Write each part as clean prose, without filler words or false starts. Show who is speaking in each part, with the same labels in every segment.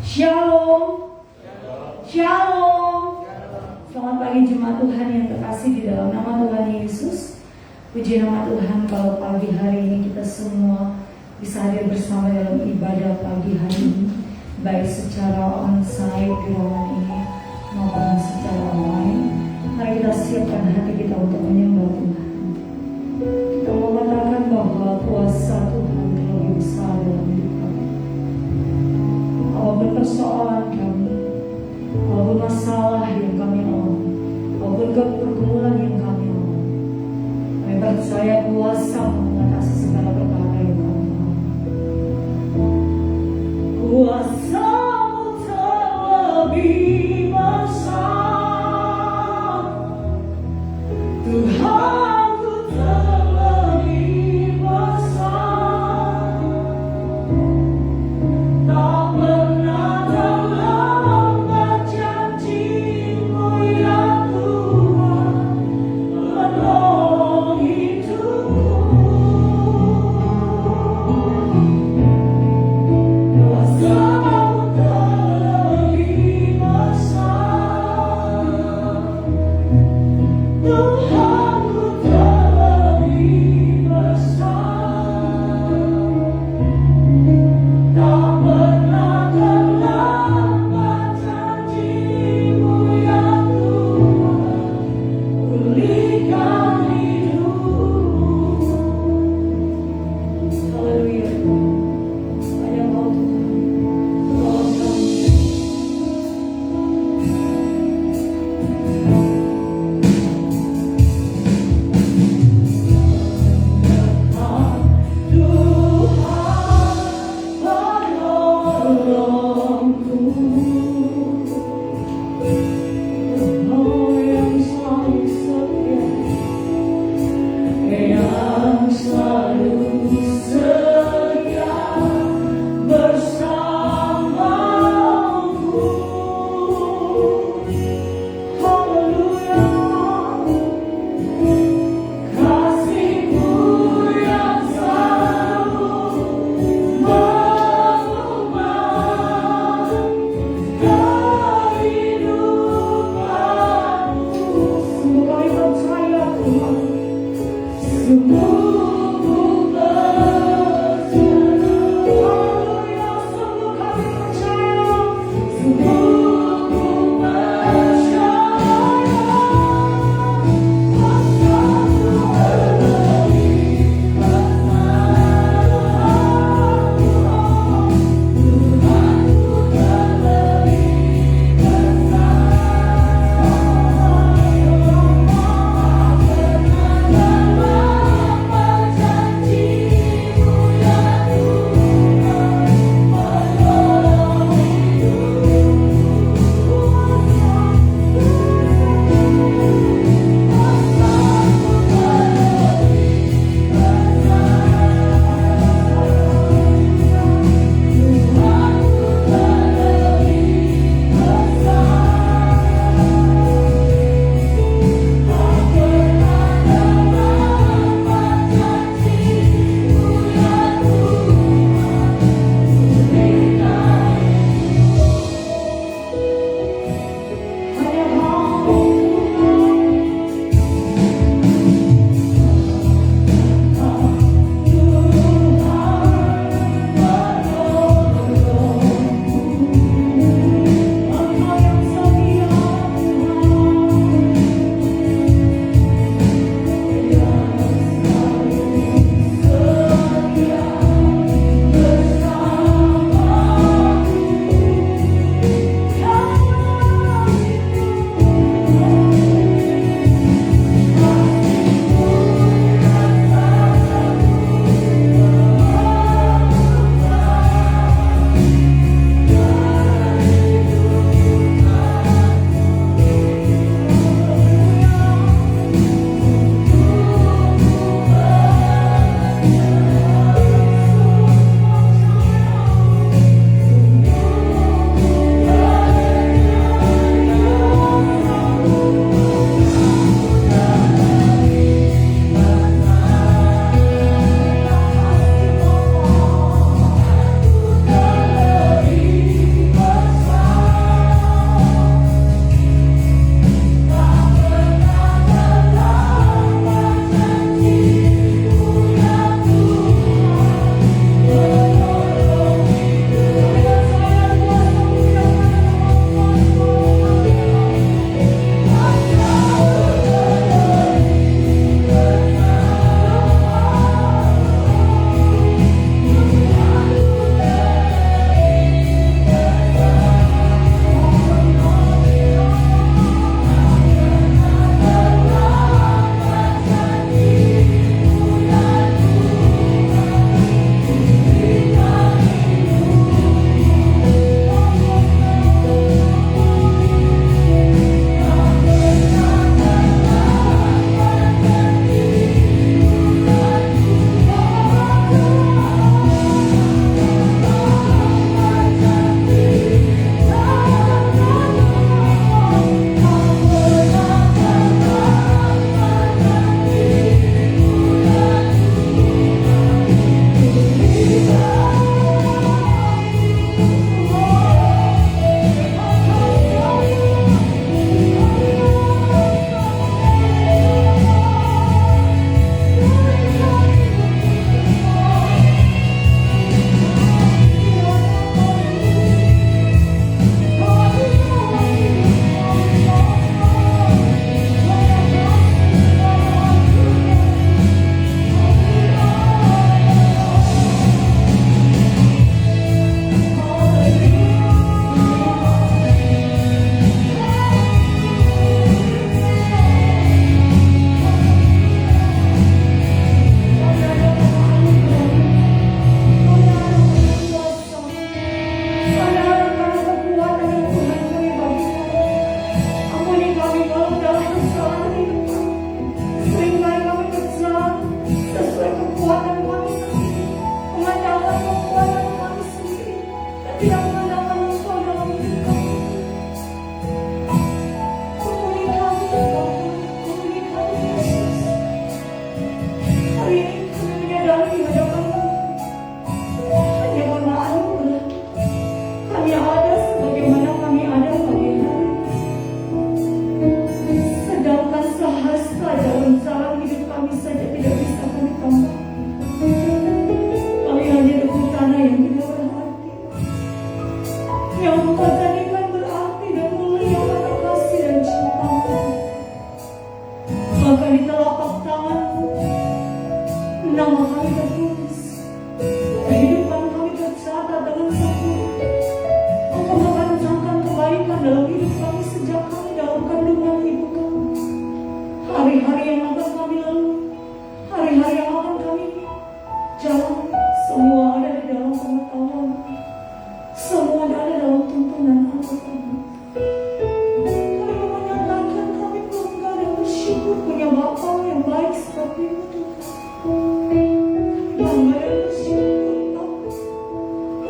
Speaker 1: Shalom. Shalom. Selamat pagi jemaat Tuhan yang terkasih di dalam nama Tuhan Yesus. Puji nama Tuhan kalau pagi hari ini kita semua bisa hadir bersama dalam ibadah pagi hari ini, baik secara onsite di ruangan ini maupun secara online. Mari kita siapkan hati kita untuk menyembah Tuhan. Kita mau mengatakan bahwa kuasa Tuhan lebih besar dalam hidup kami. Apapun persoalan kami, apapun masalah yang kami alami, apapun pergumulan yang kami alami, kami percaya kuasa mengatasi segala perkara yang kami alami. Kuasa-Mu terlebih besar, Tuhanku terlebih besar, tak pernah terlalu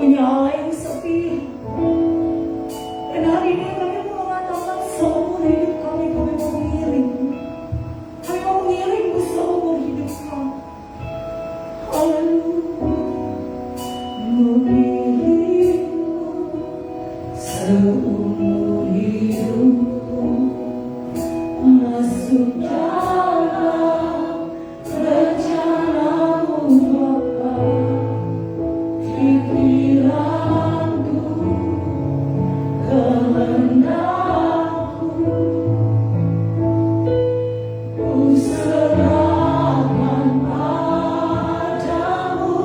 Speaker 1: punya Allah yang sepi. Dan hari ini kami mau mengatakan seumur hidup kami mau mengiring. Kami mau mengiringmu seumur hidup kami. Haleluya. Mengiringmu seumur hidupku. Masuk dalam rencanamu Bapa. Pikiranku, kehendakku, ku serahkan padamu.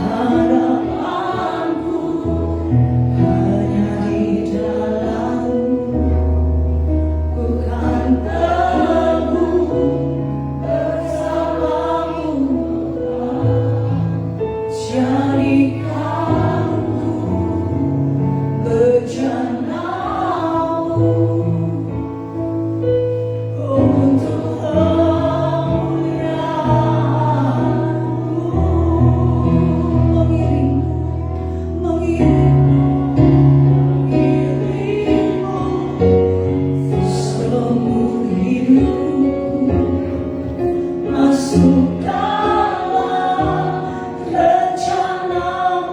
Speaker 1: Harapanku hanya di dalam-Mu. Ku kan teguh bersama-Mu. Jadikanku bejanamu untuk kemuliaan-Mu. Mengiringmu seumur hidupku. Masuk dalam rencanamu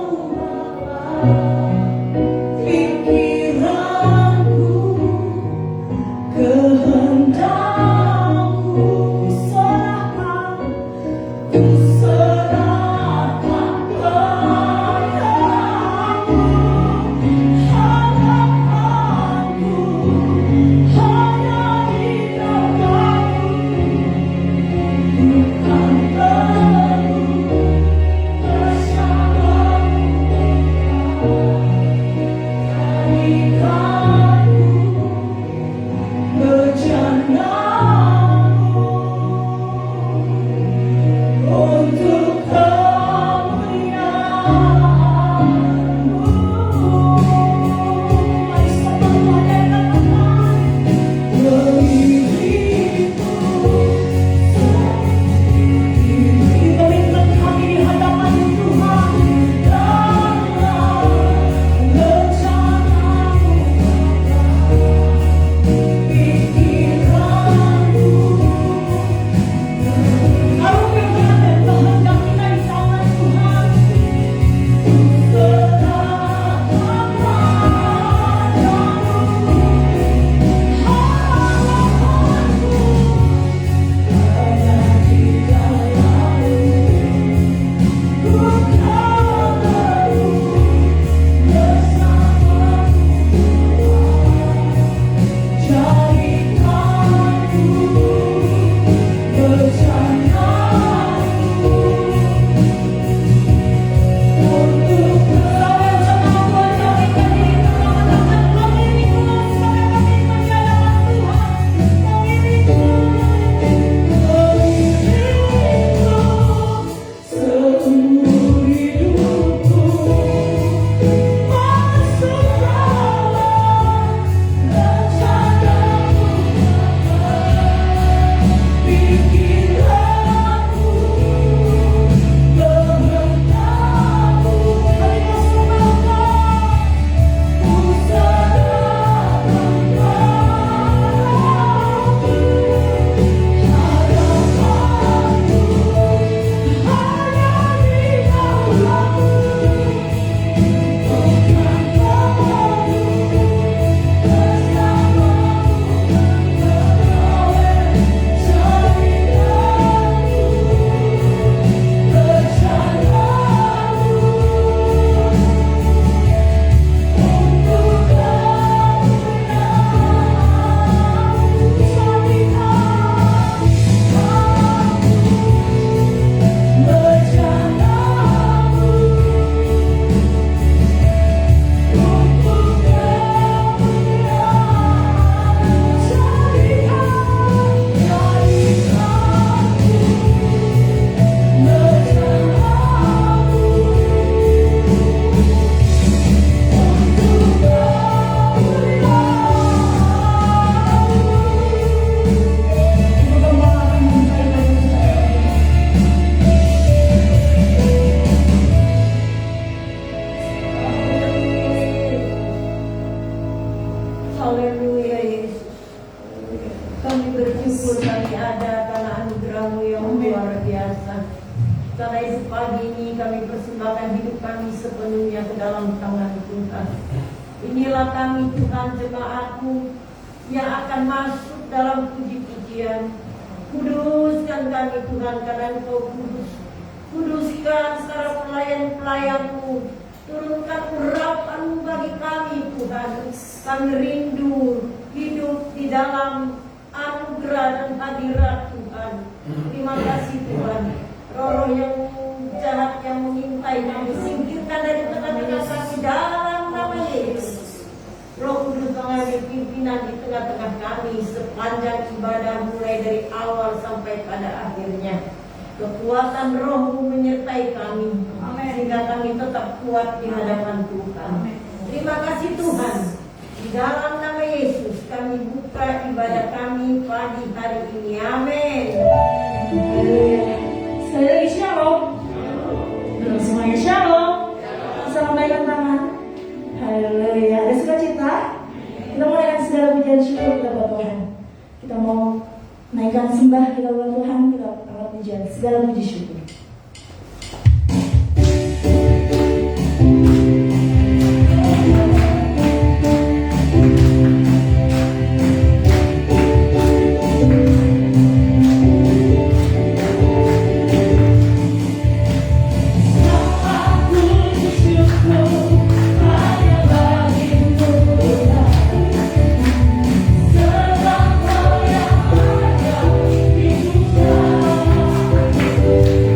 Speaker 2: dalam tangan Tuhan. Inilah kami Tuhan, jemaat-Mu yang akan masuk dalam puji-pujian. Kuduskan kami Tuhan, karena Engkau kudus. Kuduskan secara pelayan-pelayan-Mu. Turunkan urapan-Mu bagi kami Tuhan. Kami rindu hidup di dalam anugerah dan hadirat Tuhan. Terima kasih Tuhan. Roh yang jahat yang mengintai kami, singkirkan dari tengah-tengah kami dalam nama Yesus. Roh Kudus mengambil pimpinan di tengah-tengah kami sepanjang ibadah, mulai dari awal sampai pada akhirnya. Kekuatan Roh-Mu menyertai kami, sehingga kami tetap kuat di hadapan Tuhan. Terima kasih Tuhan. Di dalam nama Yesus kami buka ibadah kami pagi hari ini. Amin.
Speaker 1: Sekali lagi shalom. Belum semuanya shalom. Bisa memberikan tangan. Haleluya. Ada sukacita. Kita mulai dengan segala pujian syukur kita buat Tuhan. Kita mau naikkan sembah kita buat Tuhan. Kita angkat pujian segala puji syukur.
Speaker 3: Thank you.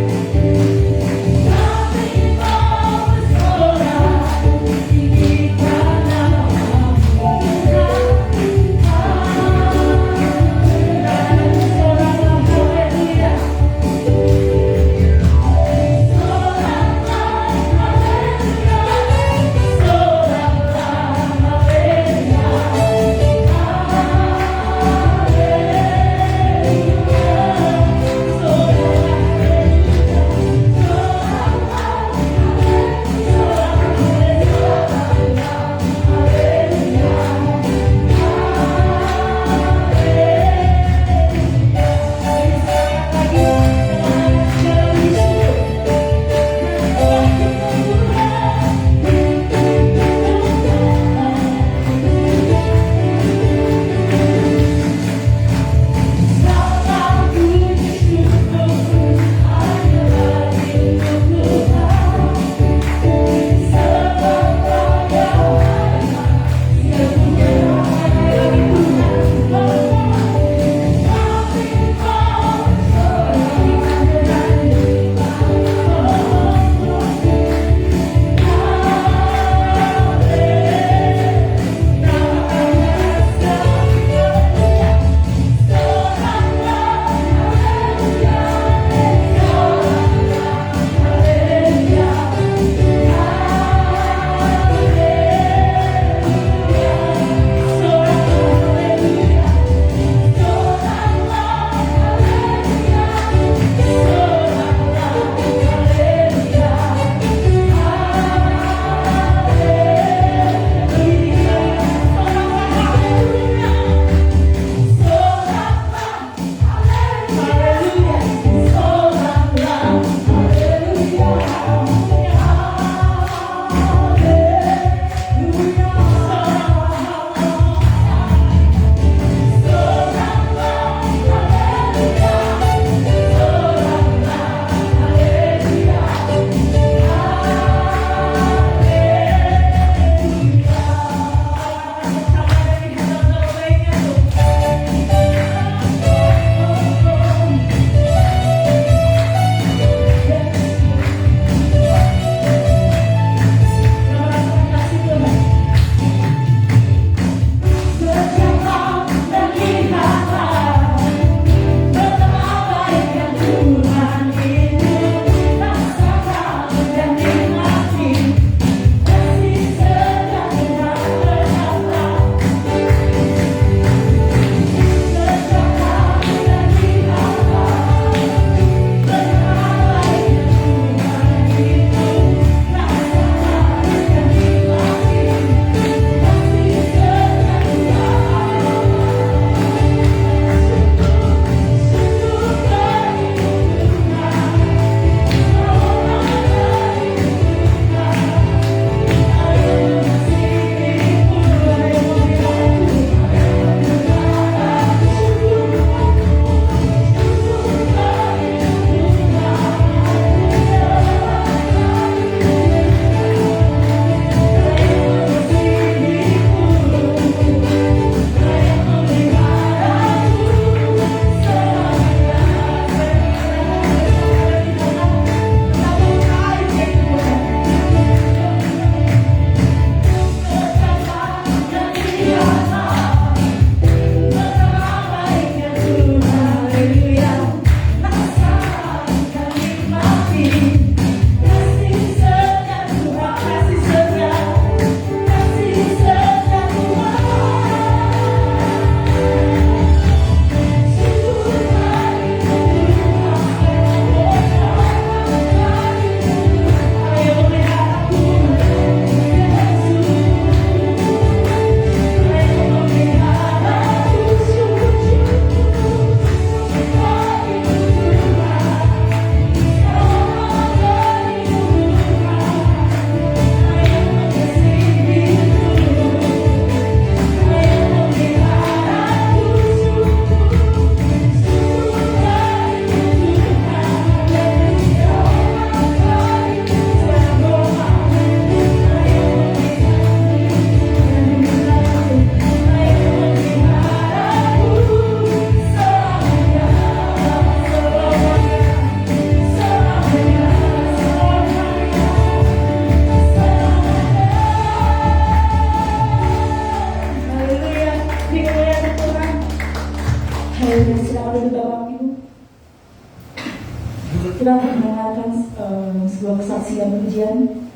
Speaker 1: sebuah kesaksian ujian.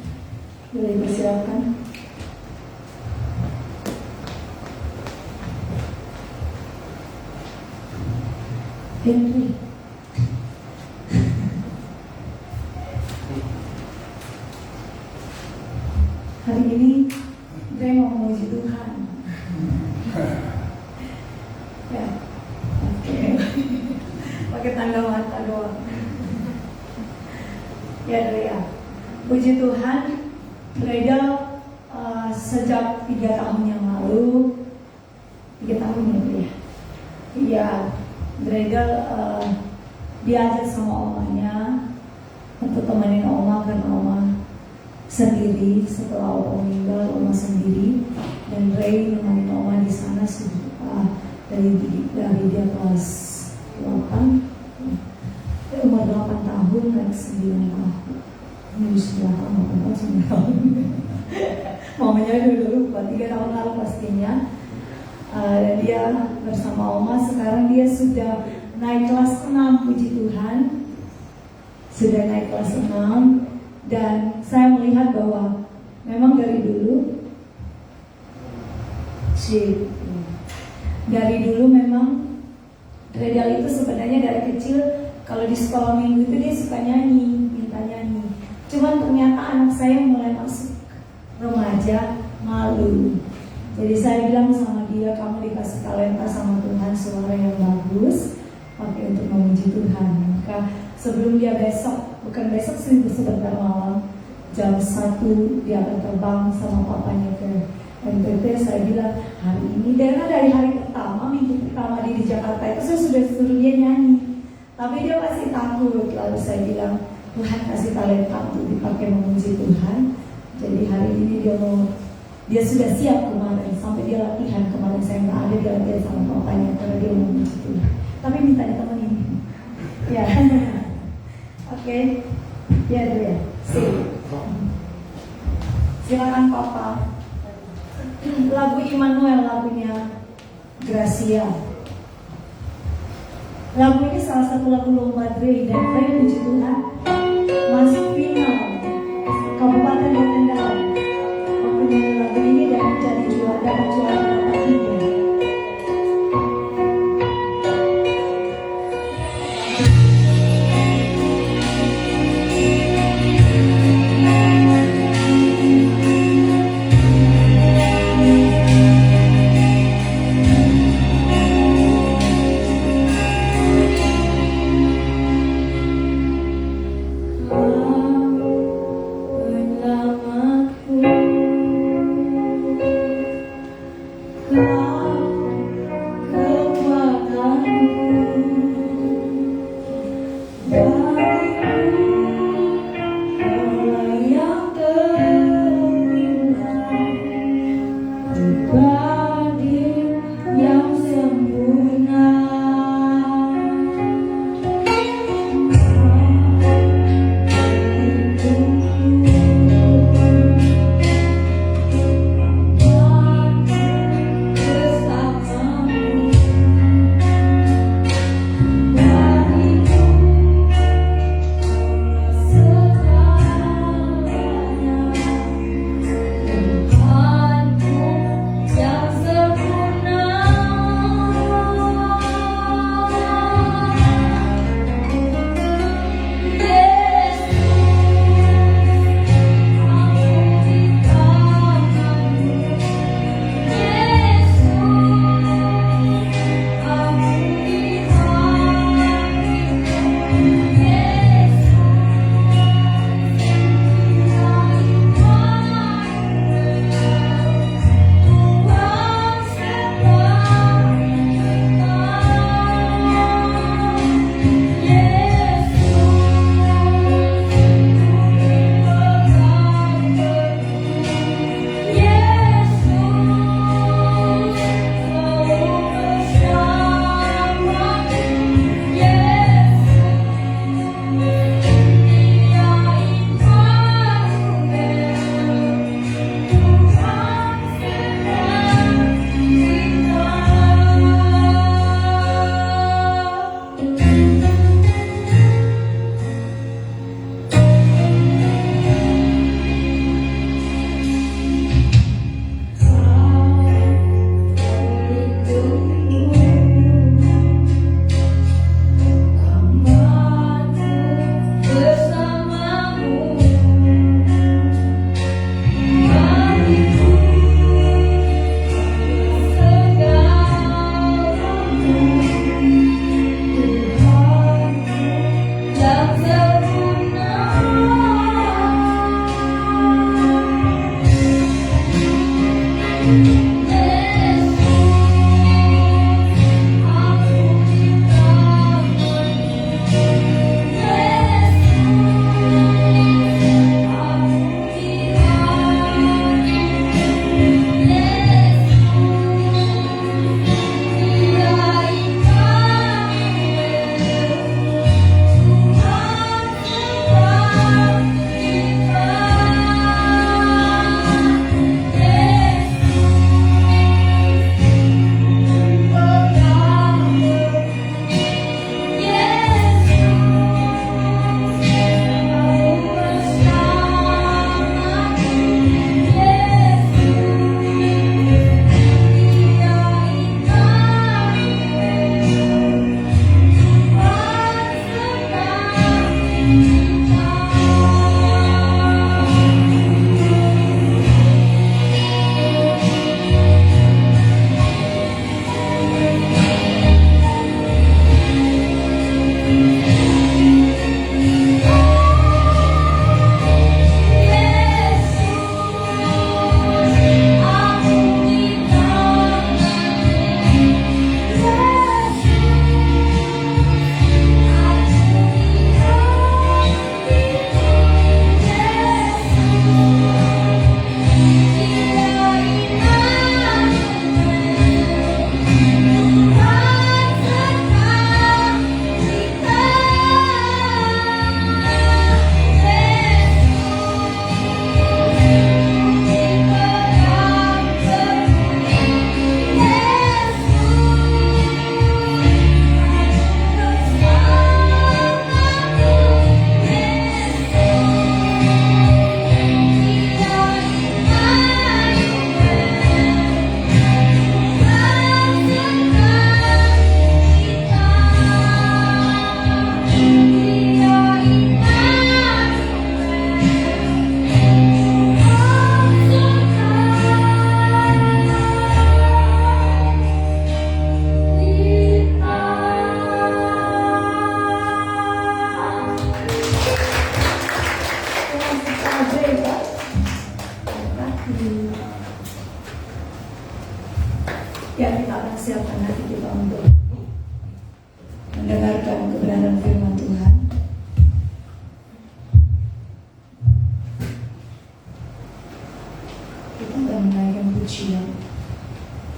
Speaker 1: Boleh persilakan. Henry. Hari ini saya mau memuji Tuhan. Ya, oke. Pakai tanda mata doang. Ya. Puji Tuhan, Bredel sejak 3 tahun yang lalu, 3 tahun ya. Iya, Bredel diajak sama omanya untuk temenin oma karena oma sendiri setelah oma meninggal, oma sendiri, dan Ray nemenin oma di sana dari dia kelas 8, umur 8 tahun dan 9 tahun. Ini 9 tahun. Mamanya dulu 3 tahun lalu pastinya. Dan dia bersama oma. Sekarang dia sudah naik kelas 6, puji Tuhan. Sudah naik kelas 6. Dan saya melihat bahwa memang dari dulu memang Redal itu sebenarnya dari kecil kalau di sekolah minggu itu dia suka nyanyi, minta nyanyi. Cuman ternyata anak saya mulai masuk remaja malu. Jadi saya bilang sama dia, kamu dikasih talenta sama Tuhan, suara yang bagus, pakai untuk memuji Tuhan. Maka sebelum dia bukan besok sih, sebentar malam, jam 1 dia akan terbang sama papanya ke NTT. Saya bilang, hari ini dari hari pertama, minggu pertama di Jakarta itu saya sudah suruh dia nyanyi. Tapi dia masih takut. Lalu saya bilang, Tuhan kasih talenta untuk dipakai memuji Tuhan. Jadi hari ini dia sudah siap kemarin, sampai dia latihan kemarin saya nggak ada, dia latihan sama papanya karena dia mau memuji Tuhan. Tapi minta ditemenin. Ya, oke. Ya dulu ya. Silakan Papa. Lagu Immanuel, lagunya Gracia. Lagu ini salah satu lagu lomba Dre, dan Dre puji Tuhan masuk final Kabupaten Rotendao mempunyai lagu ini dan dapat juara nomor 3. Lama Ya, kita akan siapkan hati kita untuk mendengarkan kebenaran firman Tuhan. Kita akan menaikkan pujian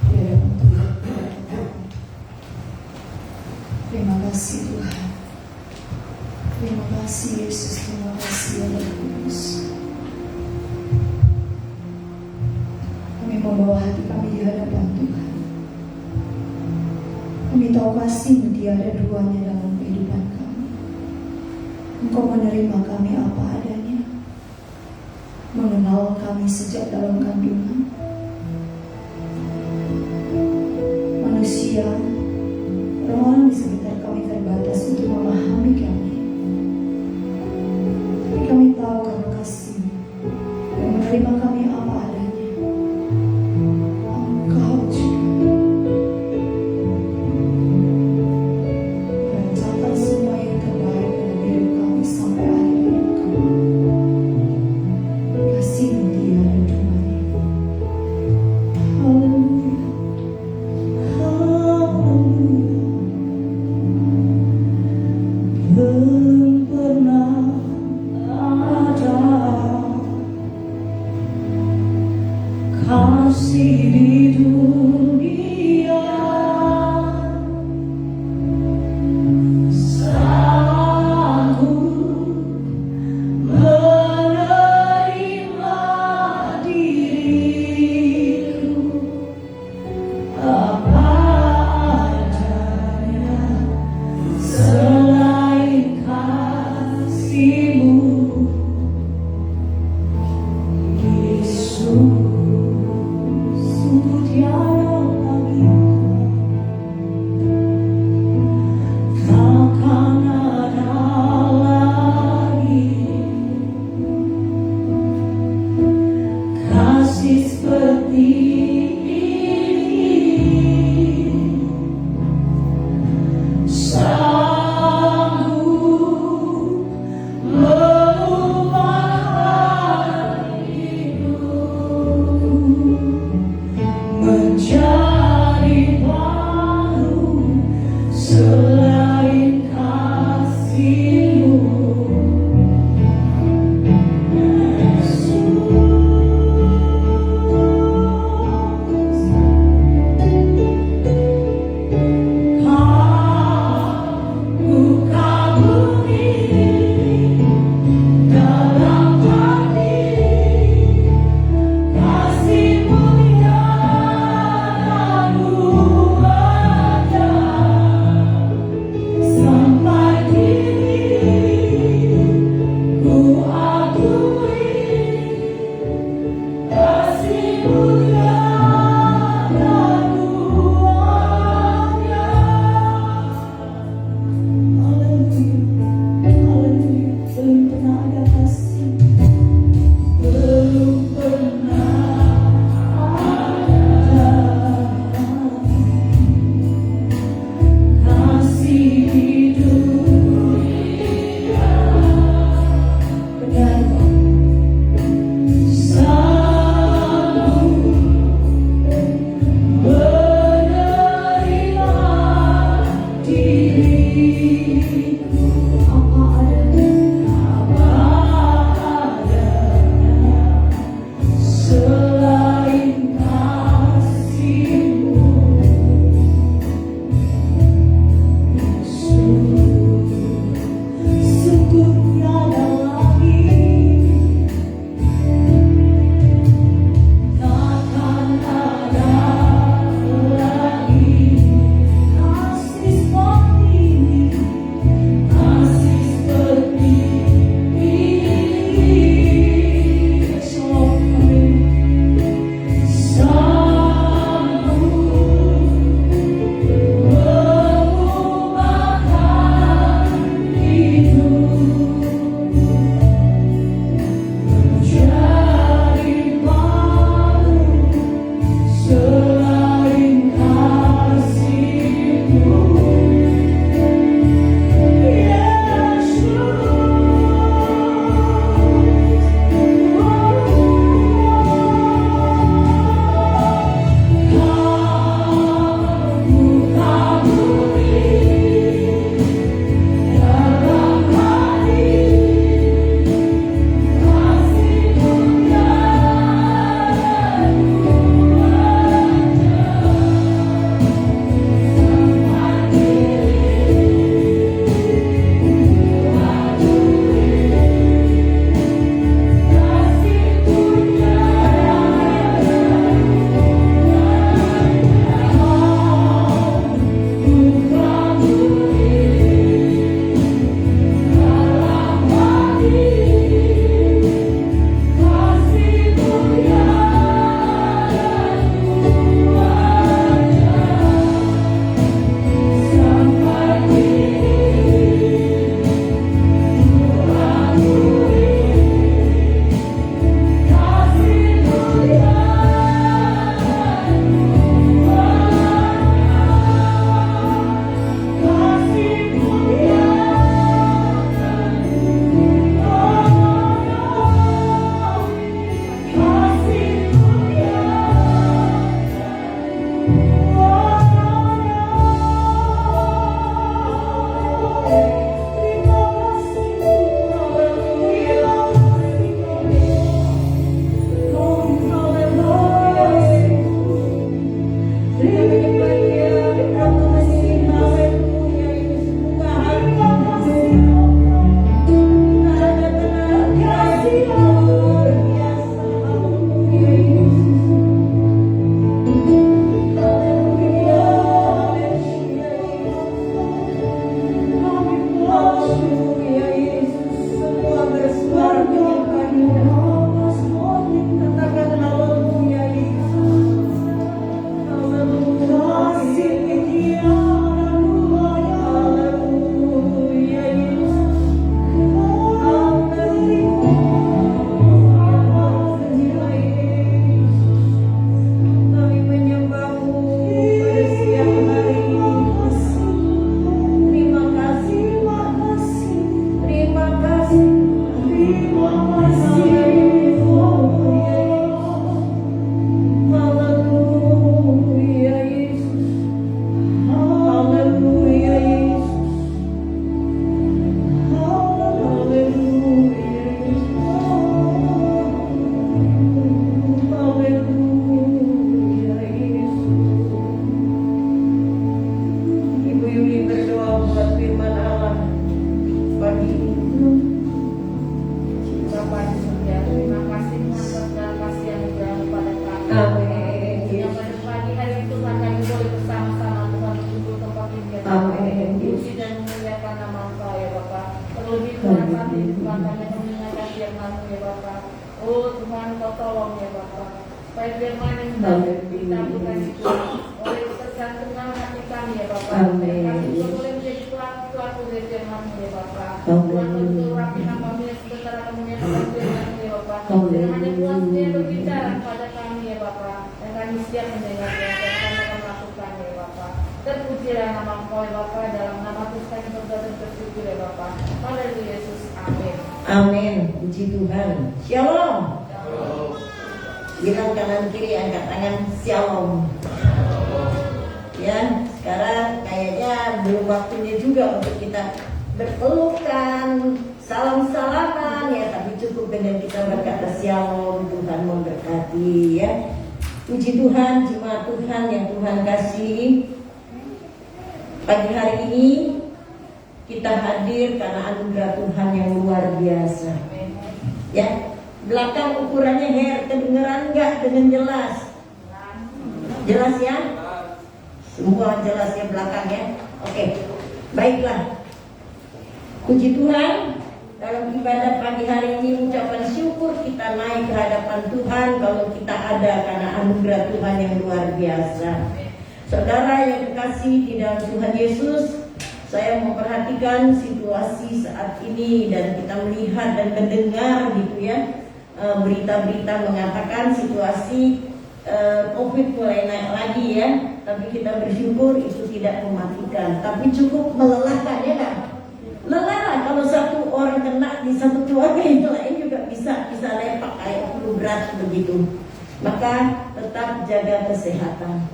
Speaker 1: di hadapan Tuhan. Terima kasih Tuhan. Terima kasih Yesus. Terima kasih ya Roh Kudus. Kami membawa hati kami di hadapan Tuhan. Kami tahu kasih-Mu tiada duanya dalam kehidupan kami. Engkau menerima kami apa adanya, mengenal kami sejak dalam kandungan. Manusia, orang-orang di sekitar kami terbatas untuk memahami kami. Tapi kami tahu karena kasih-Mu yang menerima kami apa adanya. Engkau juga merancangkan semua yang terbaik dalam hidup kami sampai akhir hidup kami. Kasih-Mu tiada duanya. Haleluya. Belum pernah ada kasih di dunia sanggup menerima diriku apa adanya selain kasih-Mu, Yesus. Sungguh tiada lagi, takkan ada lagi kasih seperti ini, sanggup mengubah hidupku.
Speaker 3: firman-Mu ya Bapa. Oh Tuhan, Kau tolong ya Bapa, supaya firman yang kita bukan itu oleh ketergantungan hati kami ya Bapa. Kami juga boleh menjadi pelaku dari firman-Mu ya Bapa. Tuhan, untuk rapi kami yang sebentar akan menyatakan firman-Mu ya Bapa. Firman yang Tuhan sendiri berbicara kepada kami ya Bapa, dan kami siap mendengarnya dan kami akan melakukannya ya Bapa. Terpujilah nama Engkau ya Bapa, dalam nama Kristus kami berdoa dan bersyukur ya Bapa. Haleluya Yesus, amin.
Speaker 2: Amin. Puji Tuhan. Shalom. Bilang kanan kiri, angkat tangan. Shalom. Ya, sekarang kayaknya belum waktunya juga untuk kita berpelukan, salam-salaman ya, tapi cukup dengan kita berkata shalom. Tuhan memberkati ya. Puji Tuhan, jemaat Tuhan yang Tuhan kasih. Pagi hari ini kita hadir karena anugerah Tuhan yang luar biasa. Ya, belakang ukurannya kedengeran nggak dengan jelas? Jelas ya? Semua jelas ya belakang ya. Oke, baiklah. Puji Tuhan, dalam ibadah pagi hari ini ucapan syukur kita naik ke hadapan Tuhan kalau kita ada karena anugerah Tuhan yang luar biasa. Saudara yang kekasih di dalam Tuhan Yesus, saya memperhatikan situasi saat ini dan kita melihat dan mendengar gitu ya, berita-berita mengatakan situasi COVID mulai naik lagi ya. Tapi kita bersyukur itu tidak mematikan, tapi cukup melelahkan ya kan? Lelah kalau satu orang kena di satu keluarga, yang lain juga bisa lepak kayak flu berat begitu. Maka tetap jaga kesehatan.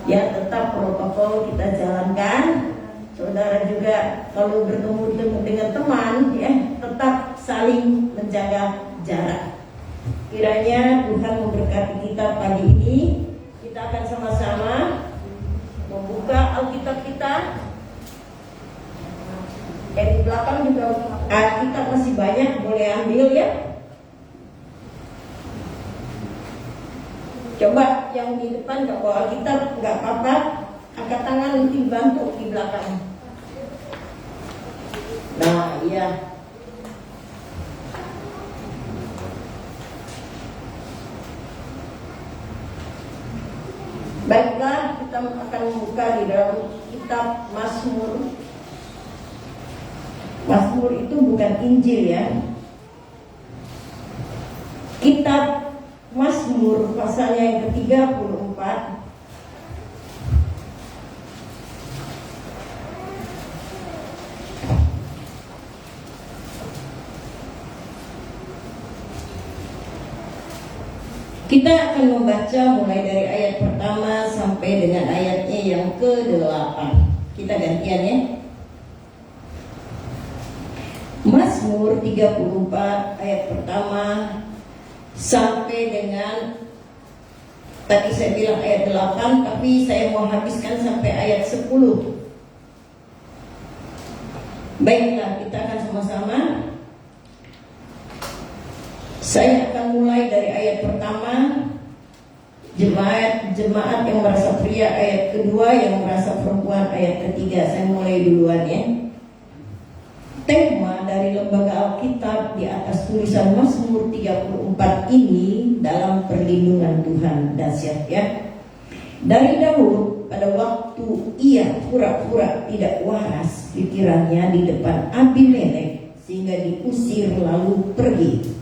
Speaker 2: Ya, tetap protokol kita jalankan. Saudara juga kalau bertemu dengan teman ya, tetap saling menjaga jarak. Kiranya Tuhan memberkati kita pagi ini. Kita akan sama-sama membuka Alkitab kita. Di belakang juga Alkitab masih banyak, boleh ambil ya. Coba yang di depan gak bawa Alkitab, gak apa-apa, angkat tangan untuk bantu di belakang. Nah, iya. Baiklah, kita akan membuka di dalam kitab Mazmur. Mazmur itu bukan Injil ya. Kitab Mazmur pasalnya yang ke-34. Kita akan membaca mulai dari ayat pertama sampai dengan ayatnya yang ke-8. Kita gantian ya. Mazmur 34 ayat pertama sampai dengan, tadi saya bilang ayat 8, tapi saya mau habiskan sampai ayat 10. Baiklah, kita akan sama-sama. Saya akan mulai dari ayat pertama. Jemaat yang merasa pria ayat kedua, yang merasa perempuan ayat ketiga. Saya mulai duluan ya. Tema dari Lembaga Alkitab di atas tulisan Mazmur 34 ini dalam perlindungan Tuhan. Dahsyat ya. Dari Daud, pada waktu ia pura-pura tidak waras pikirannya di depan Abimelek, sehingga diusir lalu pergi.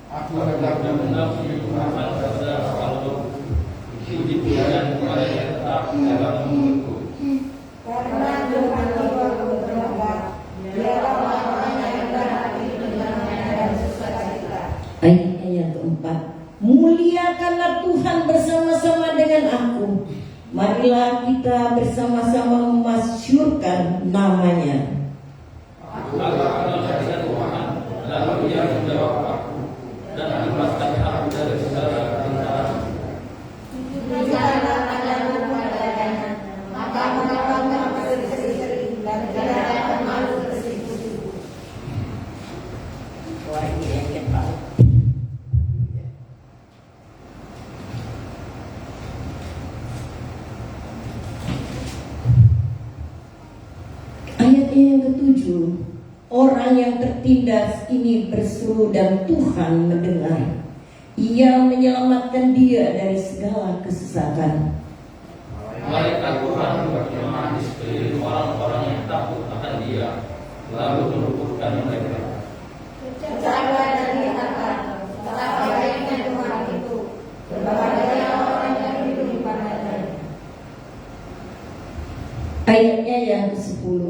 Speaker 4: Aku benar-benar Tuhan kalau puji Tuhan kepada yang tetap dalam mulutku.
Speaker 2: Karena Tuhan ayatnya yang keempat, muliakanlah Tuhan bersama-sama dengan aku. Marilah kita bersama-sama memasyurkan namanya.
Speaker 4: Aku adalah Tuhan, lalu Ia menjawab aku dan melepaskan aku dari segala kebenaran.
Speaker 2: Bicara padamu padanya, maka mengatakan berseri-seri dan tidak akan malu bersikuku. Wah, ini yang keempat. Ayatnya yang ketujuh, Orang yang tertindas ini berseru dan Tuhan mendengar. Ia menyelamatkan dia dari segala kesesatan.
Speaker 4: Malaikat Tuhan berfirman di sekeliling orang-orang yang takut akan Dia, lalu meluputkan mereka.
Speaker 3: Kecewa dan dikatakan, betapa baiknya Tuhan itu, berbahagia orang yang hidup di padanya.
Speaker 2: Ayatnya yang ke-10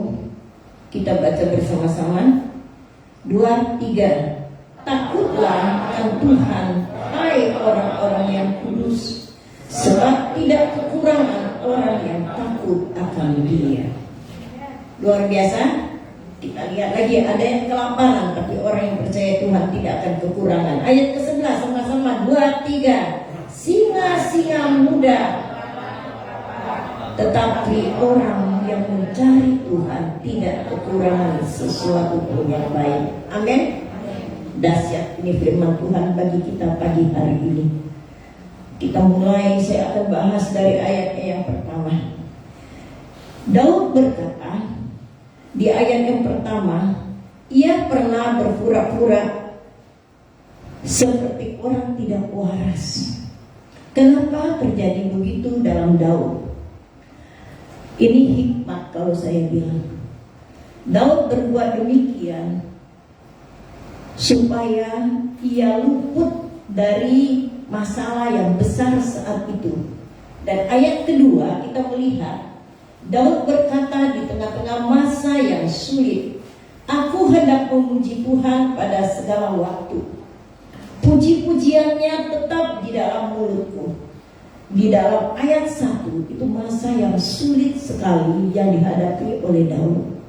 Speaker 2: kita baca bersama-sama. 2, 3. Takutlah akan Tuhan, hai orang-orang yang kudus, sebab tidak kekurangan orang yang takut akan Dia. Luar biasa. Kita lihat lagi, ada yang kelaparan, tapi orang yang percaya Tuhan tidak akan kekurangan. Ayat ke-11 sama-sama. 2, 3. Singa-singa muda, tetapi orang yang mencari Tuhan tidak kekurangan sesuatu pun yang baik. Amin. Dahsyat ini firman Tuhan bagi kita pagi hari ini. Kita mulai, saya akan bahas dari ayatnya yang pertama. Daud berkata di ayat yang pertama, ia pernah berpura-pura seperti orang tidak waras. Kenapa terjadi begitu dalam Daud? Ini hikmat kalau saya bilang. Daud berbuat demikian supaya ia luput dari masalah yang besar saat itu. Dan ayat kedua kita melihat Daud berkata di tengah-tengah masa yang sulit, aku hendak memuji Tuhan pada segala waktu. Puji-pujiannya tetap di dalam mulutku. Di dalam ayat 1 itu masa yang sulit sekali yang dihadapi oleh Daud.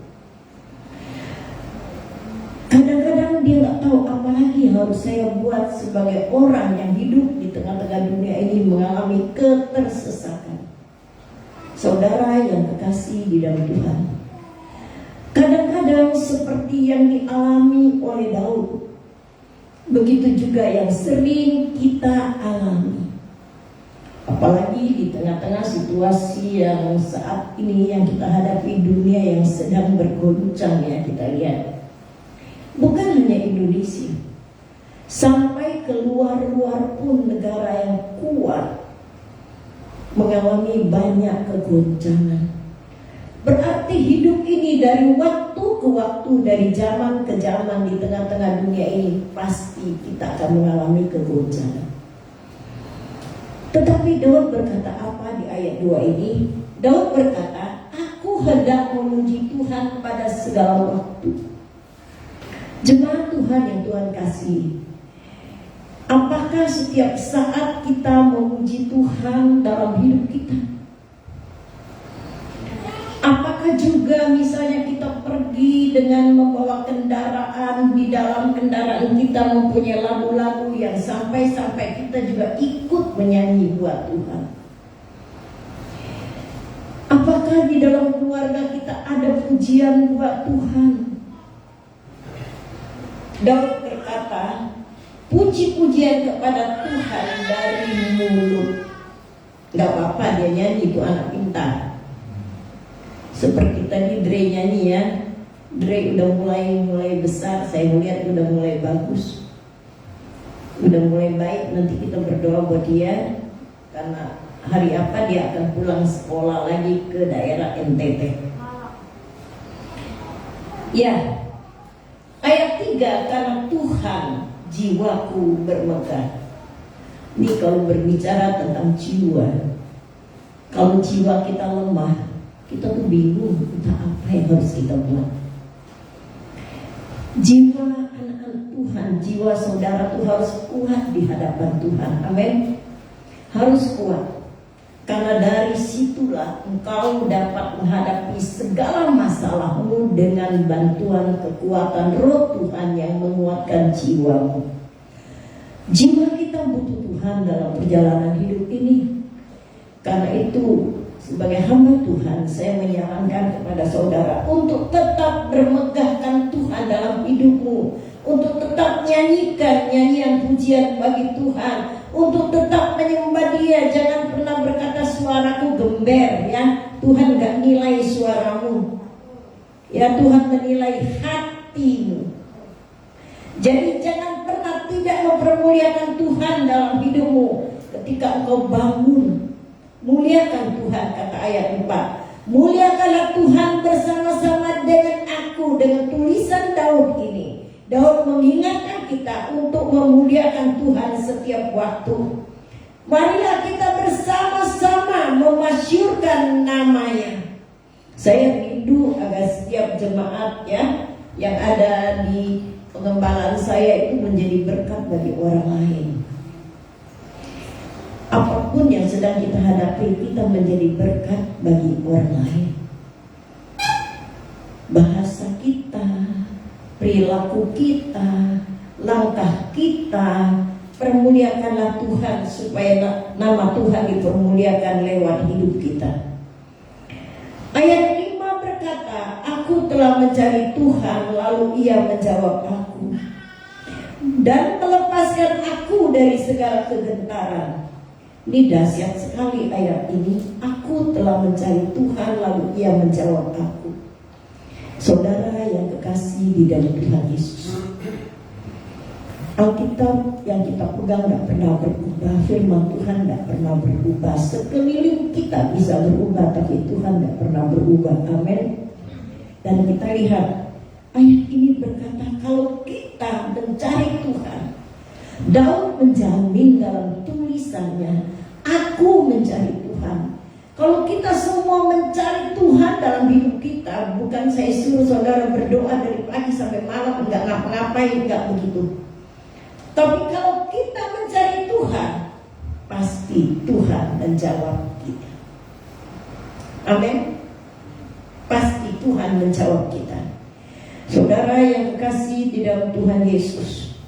Speaker 2: Kadang-kadang dia nggak tahu apa lagi harus saya buat sebagai orang yang hidup di tengah-tengah dunia ini mengalami ketersesatan. Saudara yang kekasih di dalam Tuhan, kadang-kadang seperti yang dialami oleh Daud, begitu juga yang sering kita alami. Apalagi di tengah-tengah situasi yang saat ini yang kita hadapi, dunia yang sedang bergoncang ya kita lihat. Bukan hanya Indonesia, sampai keluar-luar pun negara yang kuat mengalami banyak kegoncangan. Berarti hidup ini dari waktu ke waktu, dari zaman ke zaman di tengah-tengah dunia ini pasti kita akan mengalami kegoncangan. Tetapi Daud berkata apa di ayat 2 ini? Daud berkata, aku hendak memuji Tuhan pada segala waktu. Jemaat Tuhan yang Tuhan kasih, apakah setiap saat kita memuji Tuhan dalam hidup kita? Apakah juga misalnya kita pergi dengan membawa kendaraan, di dalam kendaraan kita mempunyai lagu-lagu yang sampai-sampai kita juga ikut menyanyi buat Tuhan? Apakah di dalam keluarga kita ada pujian buat Tuhan? Daud berkata, puji-pujian kepada Tuhan dari mulut. Gak apa-apa dia nyanyi, itu anak pintar. Seperti tadi Dre nyanyi ya. Dre udah mulai besar, saya melihat udah mulai bagus, udah mulai baik. Nanti kita berdoa buat dia, karena hari apa dia akan pulang sekolah lagi ke daerah NTT. Ya, ayat 3, karena Tuhan jiwaku bermegah. Ini kalau berbicara tentang jiwa, kalau jiwa kita lemah, kita tuh bingung entah apa yang harus kita buat. Jiwa anak-anak Tuhan, jiwa saudara tuh harus kuat di hadapan Tuhan. Amin. Harus kuat. Karena dari situlah engkau dapat menghadapi segala masalahmu dengan bantuan kekuatan Roh Tuhan yang menguatkan jiwamu. Jiwa kita butuh Tuhan dalam perjalanan hidup ini. Karena itu, sebagai hamba Tuhan, saya menyarankan kepada saudara untuk tetap bermegahkan Tuhan dalam hidupmu, untuk tetap nyanyikan nyanyian pujian bagi Tuhan, untuk tetap menyembah Dia. Jangan pernah berkata suaraku gember, ya. Tuhan gak nilai suaramu, ya. Tuhan menilai hati hatimu. Jadi jangan pernah tidak mempermuliakan Tuhan dalam hidupmu. Ketika engkau bangun, muliakan Tuhan, kata ayat 4. Muliakanlah Tuhan bersama-sama dengan aku. Dengan tulisan Daud ini, Daud mengingatkan kita untuk memuliakan Tuhan setiap waktu. Marilah kita bersama-sama memasyurkan namanya. Saya rindu agar setiap jemaat ya yang ada di pengembangan saya itu menjadi berkat bagi orang lain. Apapun yang sedang kita hadapi, kita menjadi berkat bagi orang lain. Bahasa kita, perilaku kita, langkah kita, permuliakanlah Tuhan supaya nama Tuhan dipermuliakan lewat hidup kita. Ayat 5 berkata, aku telah mencari Tuhan, lalu Ia menjawab aku dan melepaskan aku dari segala kegentaran. Ini dahsyat sekali ayat ini. Aku telah mencari Tuhan, lalu Ia menjawab aku. Saudara yang kekasih di dalam Tuhan Yesus, Alkitab yang kita pegang tidak pernah berubah. Firman Tuhan tidak pernah berubah. Sekeliling kita bisa berubah, tapi Tuhan tidak pernah berubah. Amin. Dan kita lihat ayat ini berkata, kalau kita mencari Tuhan, Daud menjamin dalam tulisannya, aku mencari Tuhan. Kalau kita semua mencari Tuhan dalam hidup kita, bukan saya suruh saudara berdoa dari pagi sampai malam enggak ngapa-ngapain, enggak begitu. Tapi kalau kita mencari Tuhan, pasti Tuhan menjawab kita. Amin. Pasti Tuhan menjawab kita. Saudara yang kekasih di dalam Tuhan Yesus,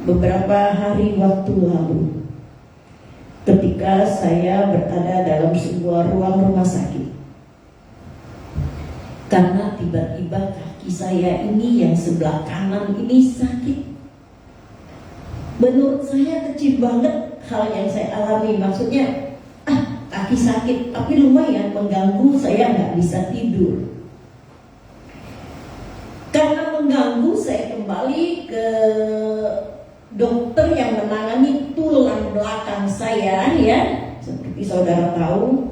Speaker 2: beberapa hari waktu lalu, ketika saya berada dalam sebuah ruang rumah sakit, karena tiba-tiba kaki saya ini yang sebelah kanan ini sakit. Menurut saya kecil banget hal yang saya alami. Maksudnya kaki sakit, tapi lumayan mengganggu, saya nggak bisa tidur. Karena mengganggu, saya kembali ke dokter yang menangani tulang belakang saya ya. Seperti saudara tahu,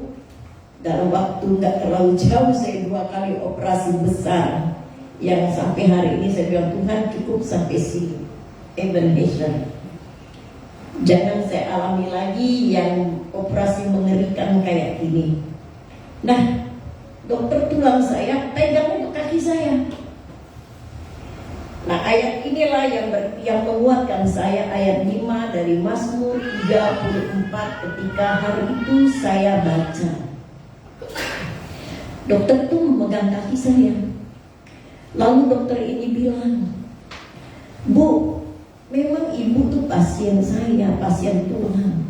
Speaker 2: dalam waktu nggak terlalu jauh saya 2 kali operasi besar, yang sampai hari ini saya bilang Tuhan cukup sampai sini, Ebenezer. Jangan saya alami lagi yang operasi mengerikan kayak gini. Nah, dokter tulang saya pegang untuk kaki saya. Nah, ayat inilah yang menguatkan saya, ayat 5 dari Mazmur 34 ketika hari itu saya baca. Dokter tuh memegang kaki saya. Lalu dokter ini bilang, Bu, memang ibu tuh pasien saya, pasien Tuhan.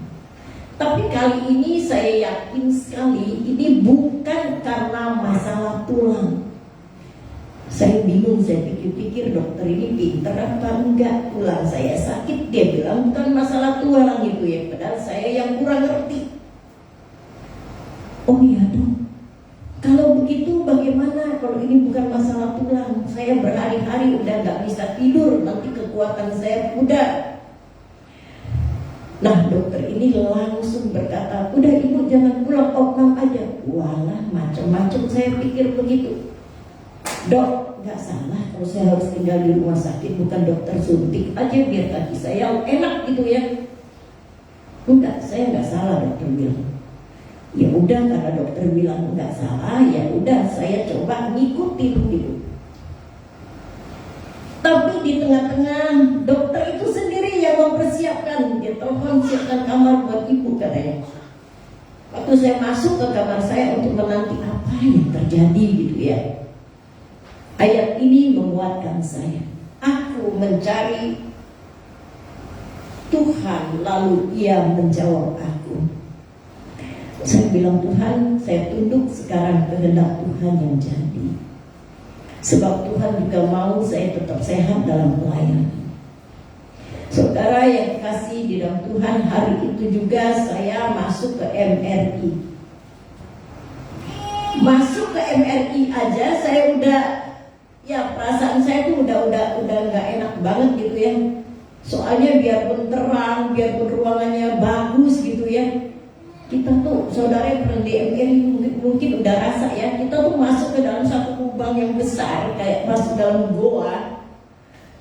Speaker 2: Tapi kali ini saya yakin sekali ini bukan karena masalah tulang. Saya bingung, saya pikir-pikir dokter ini pintar apa enggak. Tulang saya sakit, dia bilang bukan masalah tulang itu ya. Padahal saya yang kurang ngerti. Oh iya dong, kalau begitu bagaimana kalau ini bukan masalah tulang? Saya berhari-hari udah gak bisa tidur, nanti kekuatan saya pudar. Nah, dokter ini langsung berkata, udah ibu jangan pulang, opnam aja. Walah, macam-macam saya pikir begitu. Dok, gak salah kalau saya harus tinggal di rumah sakit, bukan dokter suntik aja biar kaki saya enak gitu ya. Enggak, saya gak salah, dokter bilang. Ya udah, karena dokter bilang nggak salah, ya udah saya coba ngikutin gitu. Tapi di tengah-tengah dokter itu sendiri yang mempersiapkan, dia telepon siapkan kamar buat ibu katanya. Waktu saya masuk ke kamar saya untuk menanti apa yang terjadi gitu ya. Ayat ini menguatkan saya. Aku mencari Tuhan, lalu Ia menjawab aku. Saya bilang, Tuhan, saya tunduk sekarang kehendak Tuhan yang jadi. Sebab Tuhan juga mau saya tetap sehat dalam pelayanan. Saudara yang kasih di dalam Tuhan, hari itu juga saya masuk ke MRI. Masuk ke MRI aja saya udah Ya perasaan saya tuh udah nggak enak banget gitu ya. Soalnya biarpun terang, biarpun ruangannya bagus gitu ya, kita tuh saudara yang pernah DMR mungkin udah rasa ya, kita tuh masuk ke dalam satu lubang yang besar kayak masuk dalam goa.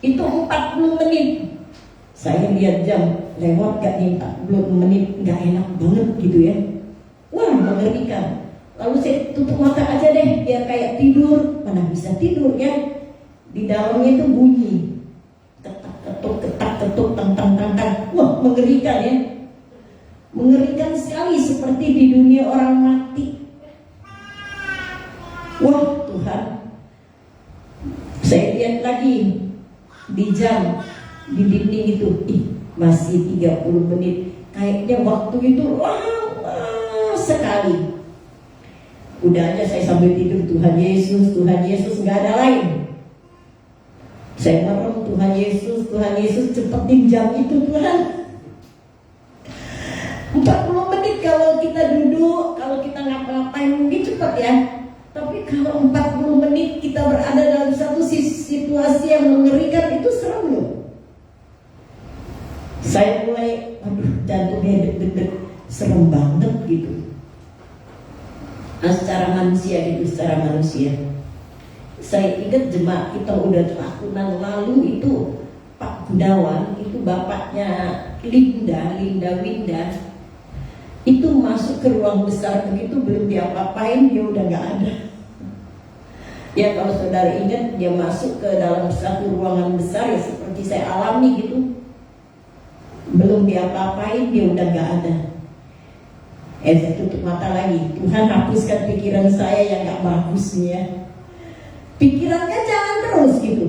Speaker 2: Itu 40 menit. Saya lihat jam, lewat gak nih 40 menit, gak enak banget gitu ya. Wah, mengerikan. Lalu saya tutup mata aja deh, biar kayak tidur. Mana bisa tidur ya? Di dalamnya itu bunyi. Ketuk, tang. Wah, mengerikan ya. Mengerikan sekali, seperti di dunia orang mati. Wah, Tuhan. Saya lihat lagi di jam, di dinding itu, masih 30 menit. Kayaknya waktu itu lama sekali. Udah aja saya sambil tidur, Tuhan Yesus, gak ada lain. Saya merem, Tuhan Yesus, cepetin jam itu Tuhan. 40 menit kalau kita duduk, kalau kita ngapa-ngapain mungkin cepat ya. Tapi kalau 40 menit kita berada dalam satu situasi yang mengerikan, itu serem loh. Saya mulai, jantungnya deg-deg, serem banget gitu. Nah, secara manusia. Saya ingat jemaat kita udah tahunan lalu itu Pak Gunawan, itu bapaknya Linda Winda, itu masuk ke ruang besar begitu, belum diapa-apain dia udah gak ada. Ya kalau saudara ingat, dia masuk ke dalam satu ruangan besar ya seperti saya alami gitu, belum diapa-apain dia udah gak ada. Saya tutup mata lagi, Tuhan hapuskan pikiran saya yang gak bagus nih ya. Pikirannya jangan terus gitu.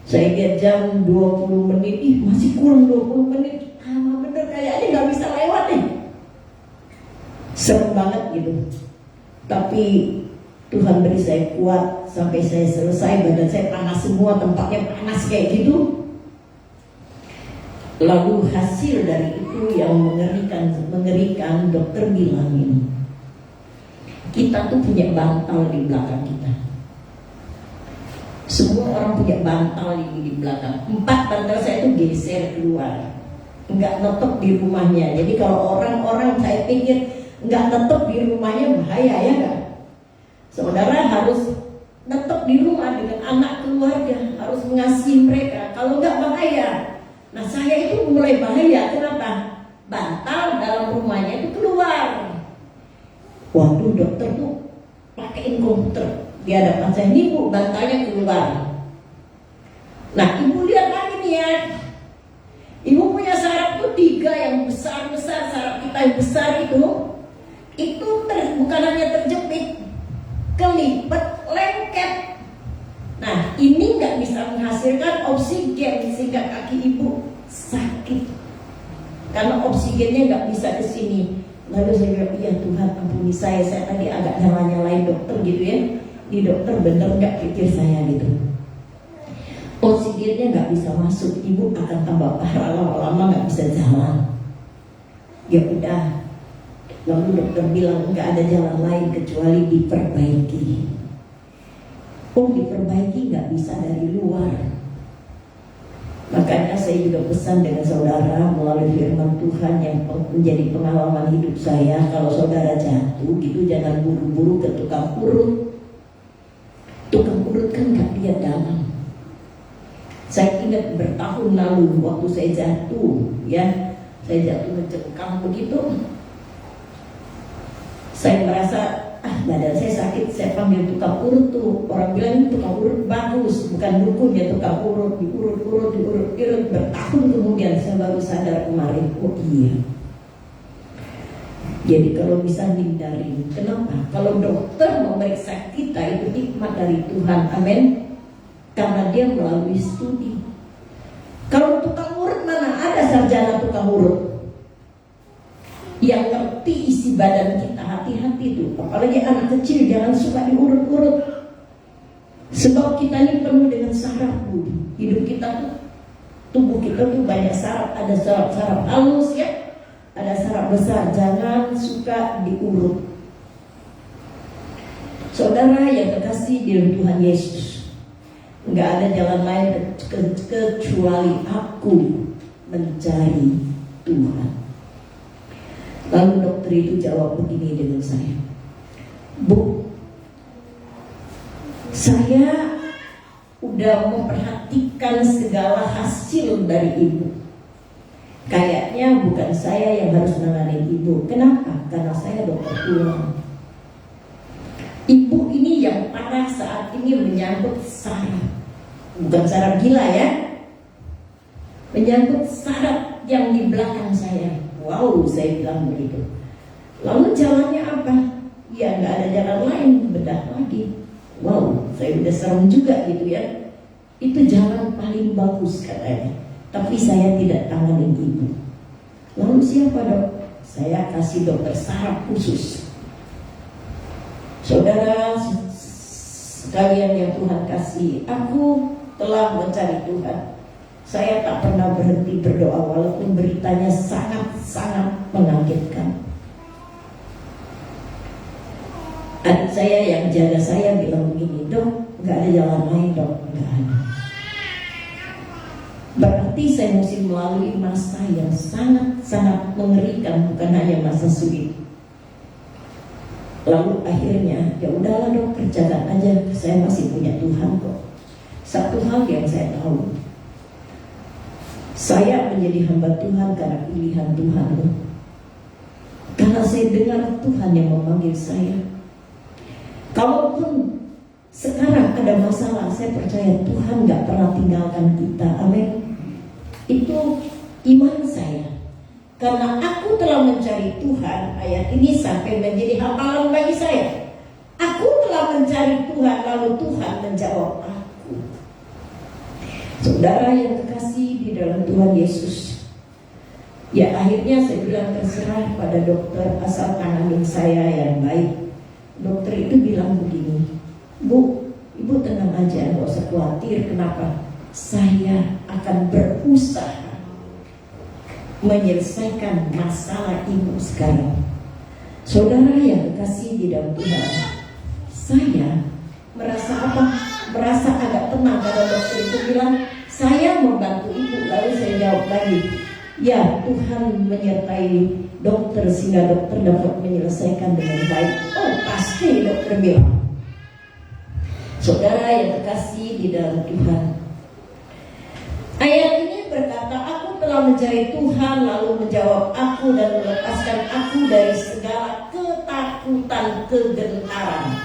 Speaker 2: Saya lihat jam 20 menit, masih kurang 20 menit. Lama bener, kayaknya gak bisa lewat nih. Serem banget gitu. Tapi Tuhan beri saya kuat sampai saya selesai. Badan saya panas semua, tempatnya panas kayak gitu. Lalu hasil dari itu yang mengerikan, dokter bilang ini, kita tuh punya bantal di belakang kita. Semua orang punya bantal di belakang. 4 bantal saya itu geser keluar, nggak netep di rumahnya. Jadi kalau orang-orang, saya pikir nggak netep di rumahnya bahaya ya kan? Saudara harus netep di rumah dengan anak keluarga, harus mengasihi mereka. Kalau nggak bahaya. Nah saya itu mulai bahaya. Kenapa? Bantal dalam rumahnya itu keluar. Waduh, dokter tuh pakein komputer di hadapan saya, nih Bu, bantalnya keluar. Nah ibu lihat lagi nih ya, ibu punya saraf tuh 3 yang besar-besar. Saraf kita yang besar itu bukan hanya terjepit, kelipet, lengket. Nah ini nggak bisa menghasilkan oksigen sehingga kaki ibu sakit karena oksigennya nggak bisa ke sini. Lalu saya bilang, iya Tuhan ampuni saya tadi agak nyalain dokter gitu ya. Di dokter bener nggak pikir saya gitu. Oksigennya nggak bisa masuk, ibu akan tambah parah, lama-lama nggak bisa jalan. Ya udah. Lalu dokter bilang nggak ada jalan lain kecuali diperbaiki. Oh, diperbaiki nggak bisa dari luar. Makanya saya juga pesan dengan saudara melalui firman Tuhan yang menjadi pengalaman hidup saya. Kalau saudara jatuh gitu, jangan buru-buru ke tukang urut. Tukang urut kan gak lihat dalam. Saya ingat bertahun lalu waktu saya jatuh, ya, saya jatuh mencengkam begitu. Saya merasa badan saya sakit, saya panggil tukang urut tuh. Orang bilang tukang urut bagus, bukan dukun ya, tukang urut, diurut. Bertahun kemudian saya baru sadar kemarin, oh iya. Jadi kalau bisa hindarin, kenapa? Kalau dokter memeriksa kita itu hikmat dari Tuhan, amin. Karena dia melalui studi. Kalau tukang urut mana ada sarjana tukang urut yang ngerti isi badan kita, hati-hati tuh. Apalagi anak kecil jangan suka diurut-urut. Sebab kita ini penuh dengan saraf, Bu. Hidup kita tuh, tubuh kita tuh banyak saraf. Ada saraf halus ya, ada saraf besar. Jangan suka diurut. Saudara yang terkasih di dalam Tuhan Yesus, nggak ada jalan lain kecuali aku mencari Tuhan. Lalu dokter itu jawab begini dengan saya, Bu, saya udah memperhatikan segala hasil dari ibu. Kayaknya bukan saya yang harus menangani ibu. Kenapa? Karena saya dokter tulang. Ibu ini yang parah saat ini menyangkut saraf. Bukan saraf gila ya, menyangkut saraf yang di belakang saya. Wow, saya bilang begitu. Lalu jalannya apa? Ya nggak ada jalan lain, bedah lagi. Wow, saya udah serem juga gitu ya. Itu jalan paling bagus katanya. Tapi saya tidak tangani ibu. Lalu siapa dok? Saya kasih dokter saraf khusus. Saudara sekalian yang Tuhan kasih, aku telah mencari Tuhan. Saya tak pernah berhenti berdoa walaupun beritanya sangat-sangat mengagetkan. Adik saya yang jaga saya bilang begini, dok, nggak ada jalan lain dok, nggak ada. Berarti saya mesti melalui masa yang sangat-sangat mengerikan, bukan hanya masa sulit. Lalu akhirnya, ya udahlah dok, kerjakan aja, saya masih punya Tuhan kok. Satu hal yang saya tahu, saya menjadi hamba Tuhan karena pilihan Tuhan. Karena saya dengar Tuhan yang memanggil saya. Kalaupun sekarang ada masalah, saya percaya Tuhan gak pernah tinggalkan kita. Amin. Itu iman saya. Karena aku telah mencari Tuhan, ayat ini sampai menjadi hafalan bagi saya. Aku telah mencari Tuhan, lalu Tuhan menjawab aku. Saudara yang terkasih di dalam Tuhan Yesus, ya akhirnya saya bilang terserah pada dokter asal tanganin saya yang baik. Dokter itu bilang begini, Bu, ibu tenang aja, gak usah khawatir. Kenapa? Saya akan berusaha menyelesaikan masalah ibu sekarang. Saudara yang terkasih di dalam Tuhan, saya merasa apa? Merasa agak tenang karena dokter itu bilang saya membantu ibu. Lalu saya jawab lagi, ya Tuhan menyertai dokter sehingga dokter dapat menyelesaikan dengan baik. Oh pasti dokter bilang. Saudara yang terkasih di dalam Tuhan, ayat ini berkata, aku telah mencari Tuhan lalu menjawab aku dan melepaskan aku dari segala ketakutan, kegentaran.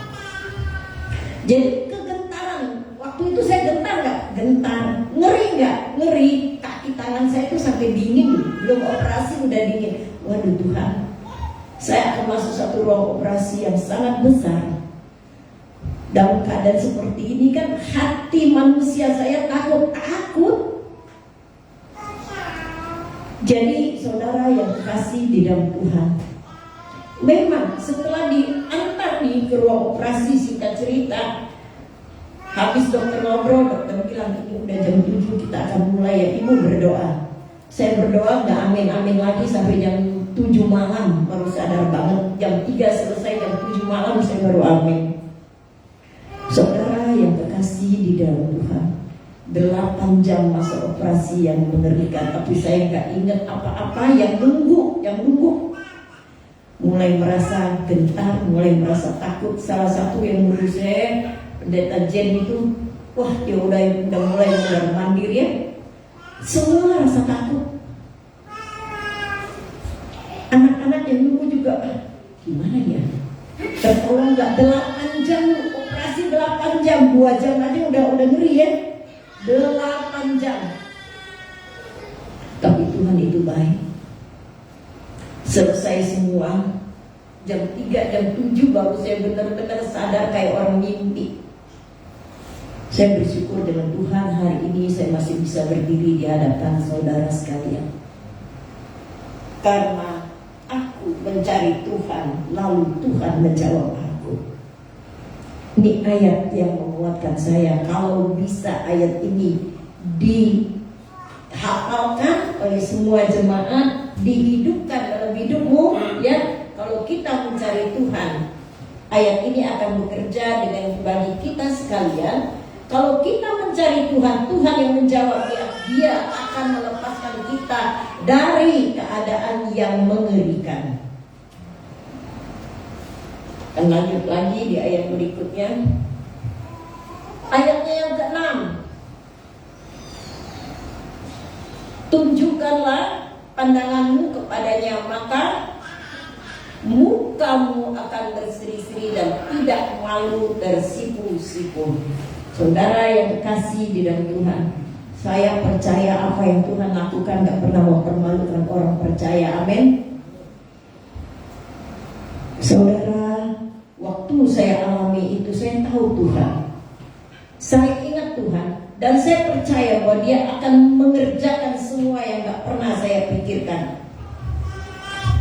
Speaker 2: Jadi kegentaran, waktu itu saya gentar gak? Gentar. Ngeri gak? Ngeri. Kaki tangan saya itu sampai dingin, belum operasi udah dingin. Waduh Tuhan, saya akan masuk satu ruang operasi yang sangat besar. Dalam keadaan seperti ini kan hati manusia saya takut. Jadi saudara yang kasih di dalam Tuhan, memang setelah diantar ke ruang operasi, singkat cerita, habis dokter ngobrol, dokter bilang ini udah jam 7 kita akan mulai ya, ibu berdoa. Saya berdoa gak amin-amin lagi sampai jam 7 malam baru sadar banget. Jam 3 selesai, jam 7 malam saya baru amin. Saudara yang terkasih di dalam Tuhan, 8 jam masa operasi yang mengerikan, tapi saya gak ingat apa-apa. Yang nunggu mulai merasa gentar, mulai merasa takut. Salah satu yang menurut saya, pendeta Jen itu, wah dia udah mulai mandir ya. Semua rasa takut. Anak-anak yang nunggu juga, gimana ya? Tertolong gak 8 jam, operasi 8 jam, 2 jam aja udah ngeri ya. 8 jam. Tapi Tuhan itu baik. Selesai semua, jam 3, jam 7 baru saya benar-benar sadar kayak orang mimpi. Saya bersyukur dengan Tuhan hari ini saya masih bisa berdiri di hadapan saudara sekalian. Karena aku mencari Tuhan, lalu Tuhan menjawab aku. Ini ayat yang menguatkan saya. Kalau bisa ayat ini dihafalkan oleh semua jemaat, dihidupkan dalam hidupmu, ya. Kalau kita mencari Tuhan, ayat ini akan bekerja dengan bagi kita sekalian. Kalau kita mencari Tuhan, Tuhan yang menjawab, Dia akan melepaskan kita dari keadaan yang mengerikan. Dan lanjut lagi di ayat berikutnya, ayatnya yang ke-6. Tunjukkanlah pandanganmu kepadanya, maka mukamu akan berseri-seri dan tidak malu tersipu-sipu. Saudara yang kekasih di dalam Tuhan, saya percaya apa yang Tuhan lakukan gak pernah mempermalukan orang percaya. Amin. Saudara, waktu saya alami itu, saya tahu Tuhan, saya ingat Tuhan, dan saya percaya bahwa Dia akan mengerjakan semua yang gak pernah saya pikirkan.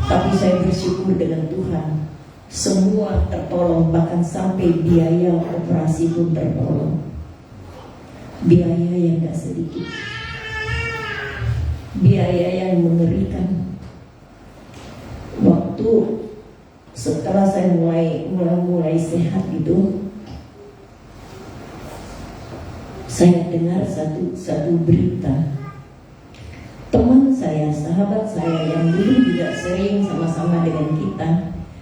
Speaker 2: Tapi saya bersyukur dengan Tuhan, semua tertolong, bahkan sampai biaya operasi pun tertolong. Biaya yang gak sedikit, biaya yang mengerikan. Waktu setelah saya mulai sehat itu, saya dengar satu berita. Teman saya, sahabat saya yang dulu juga sering sama-sama dengan kita,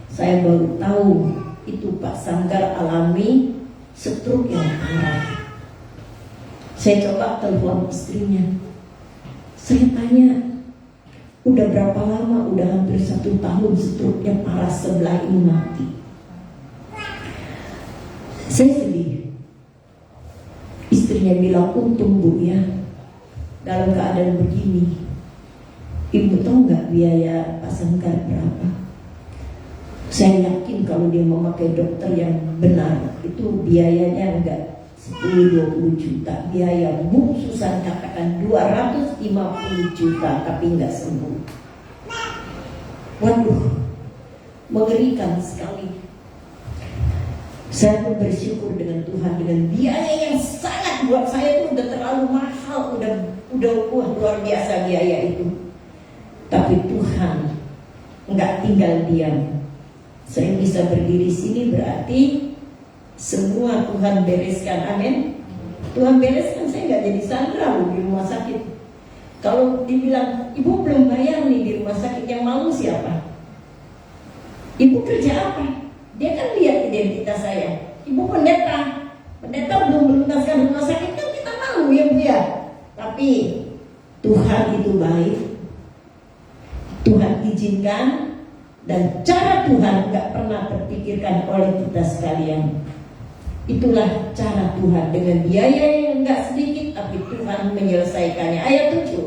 Speaker 2: saya baru tahu itu Pak Sanggar alami stroke yang parah. Saya coba telepon istrinya, saya tanya, udah berapa lama? Udah hampir 1 tahun stroke-nya parah, sebelah ini mati. Saya sedih. Istrinya bilang, untung Bu ya, dalam keadaan begini. Ibu tahu nggak biaya Pak Sanggar berapa? Saya yakin kalau dia memakai dokter yang benar, itu biayanya enggak 10-20 juta. Biaya Bu Susan katakan 250 juta, tapi enggak sembuh. Waduh, mengerikan sekali. Saya pun bersyukur dengan Tuhan, dengan biaya yang sangat buat saya itu udah terlalu mahal, udah luar biasa biaya itu. Tapi Tuhan enggak tinggal diam. Saya bisa berdiri sini berarti semua Tuhan bereskan. Amin. Tuhan bereskan, saya enggak jadi sandra di rumah sakit. Kalau dibilang ibu belum bayar nih di rumah sakit, yang malu siapa? Ibu kerja apa? Dia kan lihat identitas saya. Ibu pendeta belum melunaskan rumah sakit, kan kita malu ya Bu ya. Tapi Tuhan itu baik. Tuhan izinkan, dan cara Tuhan gak pernah terpikirkan oleh kita sekalian. Itulah cara Tuhan, dengan biaya yang gak sedikit, tapi Tuhan menyelesaikannya. Ayat 7,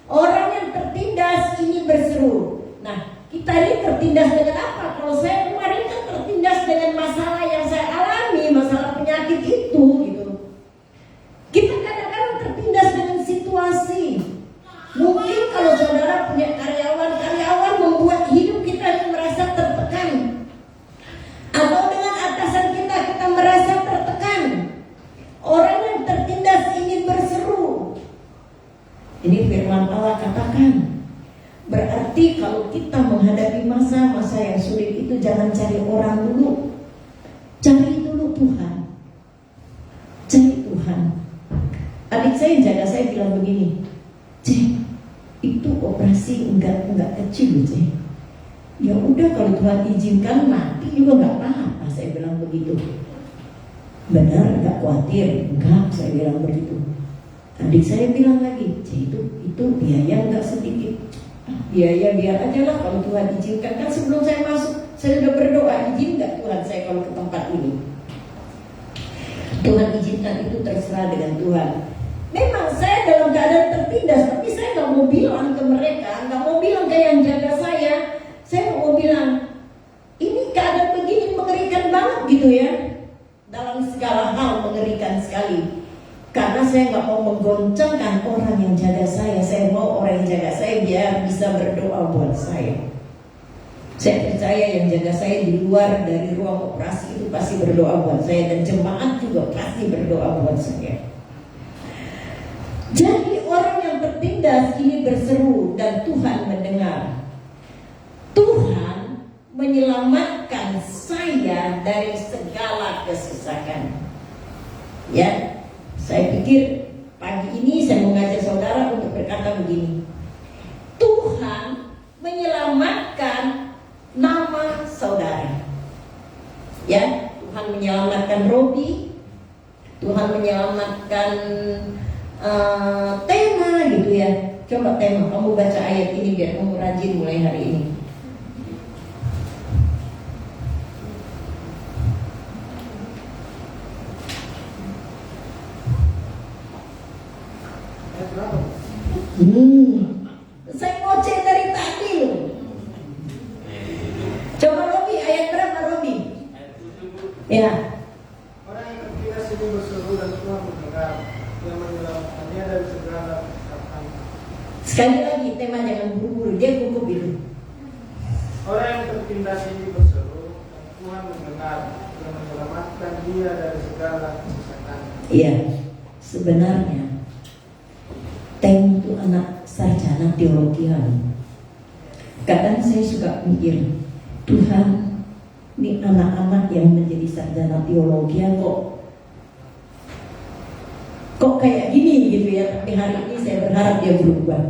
Speaker 2: orang yang tertindas ini berseru. Nah, kita ini tertindas dengan apa? Kalau saya kemarin kan tertindas dengan masalah yang saya alami, masalah penyakit itu gitu. Kita kadang-kadang tertindas dengan situasi. Mungkin kalau saudara punya karyawan membuat hidup kita merasa tertekan, atau dengan atasan kita merasa tertekan. Orang yang tertindas ini berseru. Ini firman Allah katakan. Berarti kalau kita menghadapi masa-masa yang sulit itu, jangan cari orang dulu, cari dulu Tuhan. Cari Tuhan. Adik saya jaga saya bilang begini, Cek, itu operasi enggak kecil, Cek. Ya udah, kalau Tuhan izinkan mati juga enggak apa-apa, saya bilang begitu. Benar, enggak khawatir? Enggak, saya bilang begitu. Adik saya bilang lagi, Cek, itu biaya enggak sedikit. Biaya biar aja lah, kalau Tuhan izinkan. Kan sebelum saya masuk, saya sudah berdoa, izin enggak Tuhan saya kalau ke tempat ini. Tuhan izinkan, itu terserah dengan Tuhan. Memang saya dalam keadaan tertindas, tapi saya nggak mau bilang ke mereka, nggak mau bilang ke yang jaga saya. Saya mau bilang, ini keadaan begini mengerikan banget gitu ya. Dalam segala hal mengerikan sekali. Karena saya nggak mau menggoncangkan orang yang jaga saya. Saya mau orang yang jaga saya biar bisa berdoa buat saya. Saya percaya yang jaga saya di luar dari ruang operasi itu pasti berdoa buat saya, dan jemaat juga pasti berdoa buat saya. Jadi orang yang tertindas ini berseru, dan Tuhan mendengar. Tuhan menyelamatkan saya dari Ya, saya pikir pagi ini saya mengajak saudara untuk berkata begini. Tuhan menyelamatkan nama saudara. Ya, Tuhan menyelamatkan Robi, Tuhan menyelamatkan tema gitu ya. Coba tema, kamu baca ayat ini biar kamu rajin mulai hari ini. Saya ngoceh dari tadi loh. Coba Robi, ayat berapa Robi? Ya.
Speaker 5: Orang yang ketika sini berseru dan Tuhan mendengar, yang menyelamatkannya dari segala kesesakan.
Speaker 2: Sekali lagi tema jangan buru-buru, dia cukup itu.
Speaker 5: Orang yang terpindah sini berseru dan Tuhan mendengar, yang menyelamatkan dia dari segala kesesakan.
Speaker 2: Iya, sebenarnya Tem itu anak sarjana teologi. Kadang saya suka mikir, Tuhan, ini anak-anak yang menjadi sarjana teologi kok kayak gini gitu ya. Tapi hari ini saya berharap dia berubah.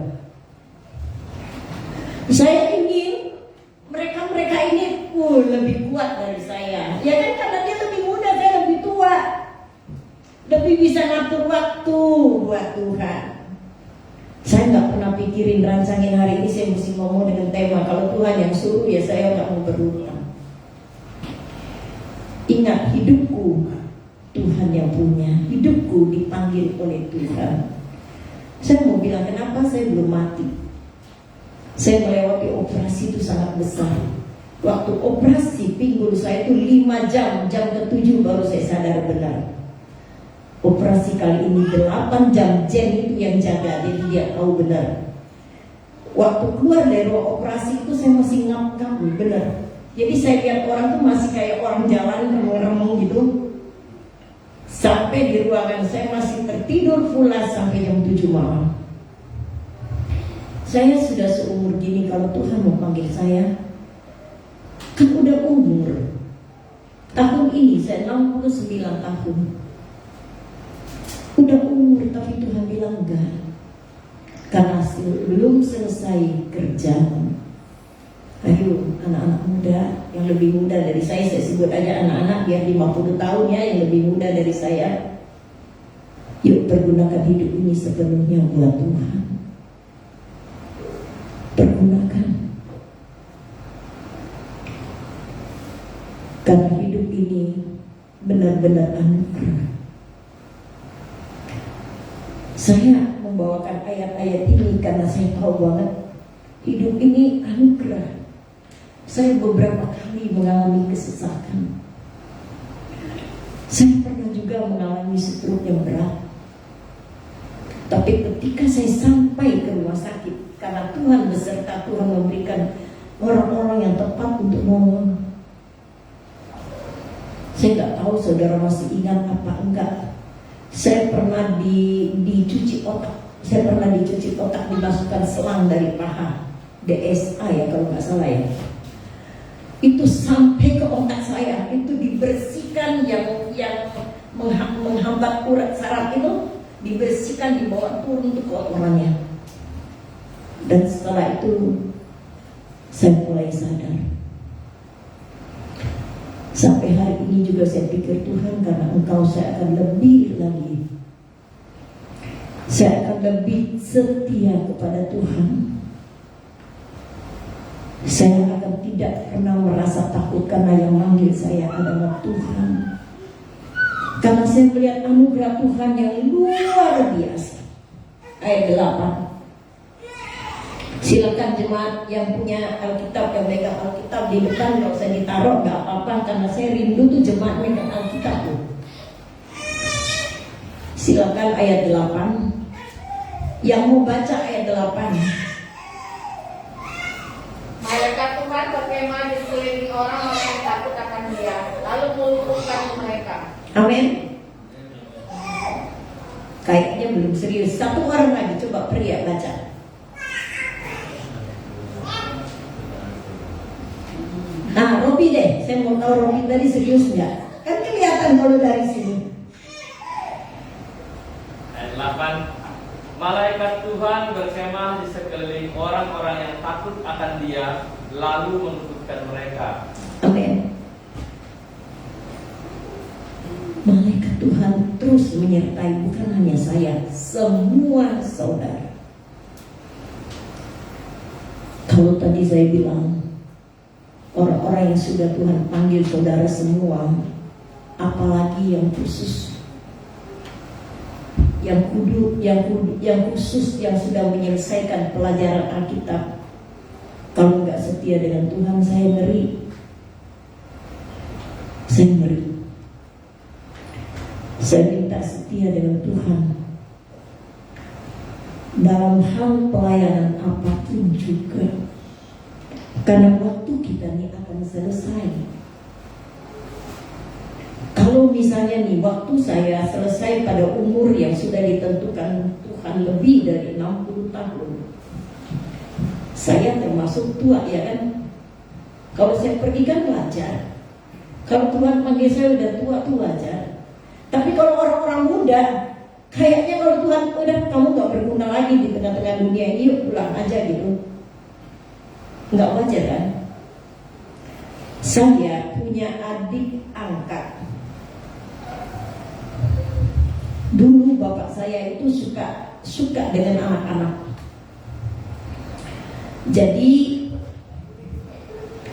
Speaker 2: Saya ingin mereka ini lebih kuat dari saya. Ya kan, karena dia lebih muda, saya lebih tua, lebih bisa ngatur waktu buat Tuhan. Saya nggak pernah pikirin rancangin hari ini saya mesti ngomong dengan tema. Kalau Tuhan yang suruh ya saya nggak mau berubah. Ingat, hidupku Tuhan yang punya, hidupku dipanggil oleh Tuhan. Saya mau bilang kenapa saya belum mati. Saya melewati operasi itu sangat besar. Waktu operasi pinggul saya itu 5 jam, jam ke-7 baru saya sadar benar. Operasi kali ini 8 jam, Jen itu yang jaga, jadi dia tahu benar. Waktu keluar dari ruang operasi itu saya masih ngap-ngap benar. Jadi saya lihat orang tuh masih kayak orang jalan remung-remung gitu. Sampai di ruangan saya masih tertidur pulas sampai jam 7 malam. Saya sudah seumur gini, kalau Tuhan mau panggil saya, kan udah umur. Tahun ini saya 69 tahun. Udah umur, tapi Tuhan bilang enggak. Karena belum selesai kerjaan. Ayo anak-anak muda, yang lebih muda dari saya sebut aja anak-anak biar 50 tahun ya, yang lebih muda dari saya. Yuk pergunakan hidup ini sepenuhnya buat Tuhan. Pergunakan. Karena hidup ini benar-benar anugerah. Saya membawakan ayat-ayat ini karena saya tahu banget hidup ini anugerah. Saya beberapa kali mengalami kesesakan. Saya pernah juga mengalami stroke yang berat. Tapi ketika saya sampai ke rumah sakit, karena Tuhan beserta, Tuhan memberikan orang-orang yang tepat untuk ngomong. Saya nggak tahu saudara masih ingat apa enggak. Saya pernah dicuci otak. Saya pernah dicuci otak, dimasukkan selang dari paha, DSA ya kalau nggak salah ya. Itu sampai ke otak saya, itu dibersihkan yang menghambat urat saraf itu, dibersihkan, dibawa turun untuk kotorannya. Dan setelah itu saya mulai sadar. Sampai hari ini juga saya pikir, Tuhan, karena Engkau saya akan lebih lagi. Saya akan lebih setia kepada Tuhan. Saya akan tidak pernah merasa takut karena yang manggil saya adalah Tuhan. Karena saya melihat anugerah Tuhan yang luar biasa. Ayat 8. Silakan jemaat yang punya Alkitab, yang megang Alkitab di depan, nggak usah ditaruh, nggak apa-apa, karena saya rindu tuh jemaat megang Alkitab tuh. Silakan ayat 8. Yang mau baca ayat 8.
Speaker 3: Malaikat Tuhan berkemah di sekeliling orang yang takut akan Dia, lalu melumpuhkan mereka.
Speaker 2: Amin. Kayaknya belum serius. Satu orang lagi, coba pria baca. Nah, Robi deh, saya mau tahu Robi tadi serius nggak? Kan kelihatan kalau dari sini.
Speaker 4: Tuhan berkemah di sekeliling orang-orang yang takut akan Dia, lalu meluputkan mereka.
Speaker 6: Amin. Malaikat Tuhan terus menyertai bukan hanya saya, semua saudara. Kalau tadi saya bilang orang-orang yang sudah Tuhan panggil saudara semua, apalagi yang khusus, yang khusus, yang sudah menyelesaikan pelajaran Alkitab. Kalau nggak setia dengan Tuhan, saya ngeri. Saya minta setia dengan Tuhan dalam hal pelayanan apapun juga, karena waktu kita ini akan selesai. Kalau misalnya nih waktu saya selesai pada umur yang sudah ditentukan Tuhan lebih dari 60 tahun, saya termasuk tua ya kan. Kalau saya pergi kan wajar. Kalau Tuhan panggil saya udah tua tuh wajar. Tapi kalau orang-orang muda, kayaknya kalau Tuhan udah kamu gak berguna lagi di tengah-tengah dunia ini, yuk pulang aja gitu. Nggak wajar kan? Saya punya adik angkat. Dulu bapak saya itu suka dengan anak-anak. Jadi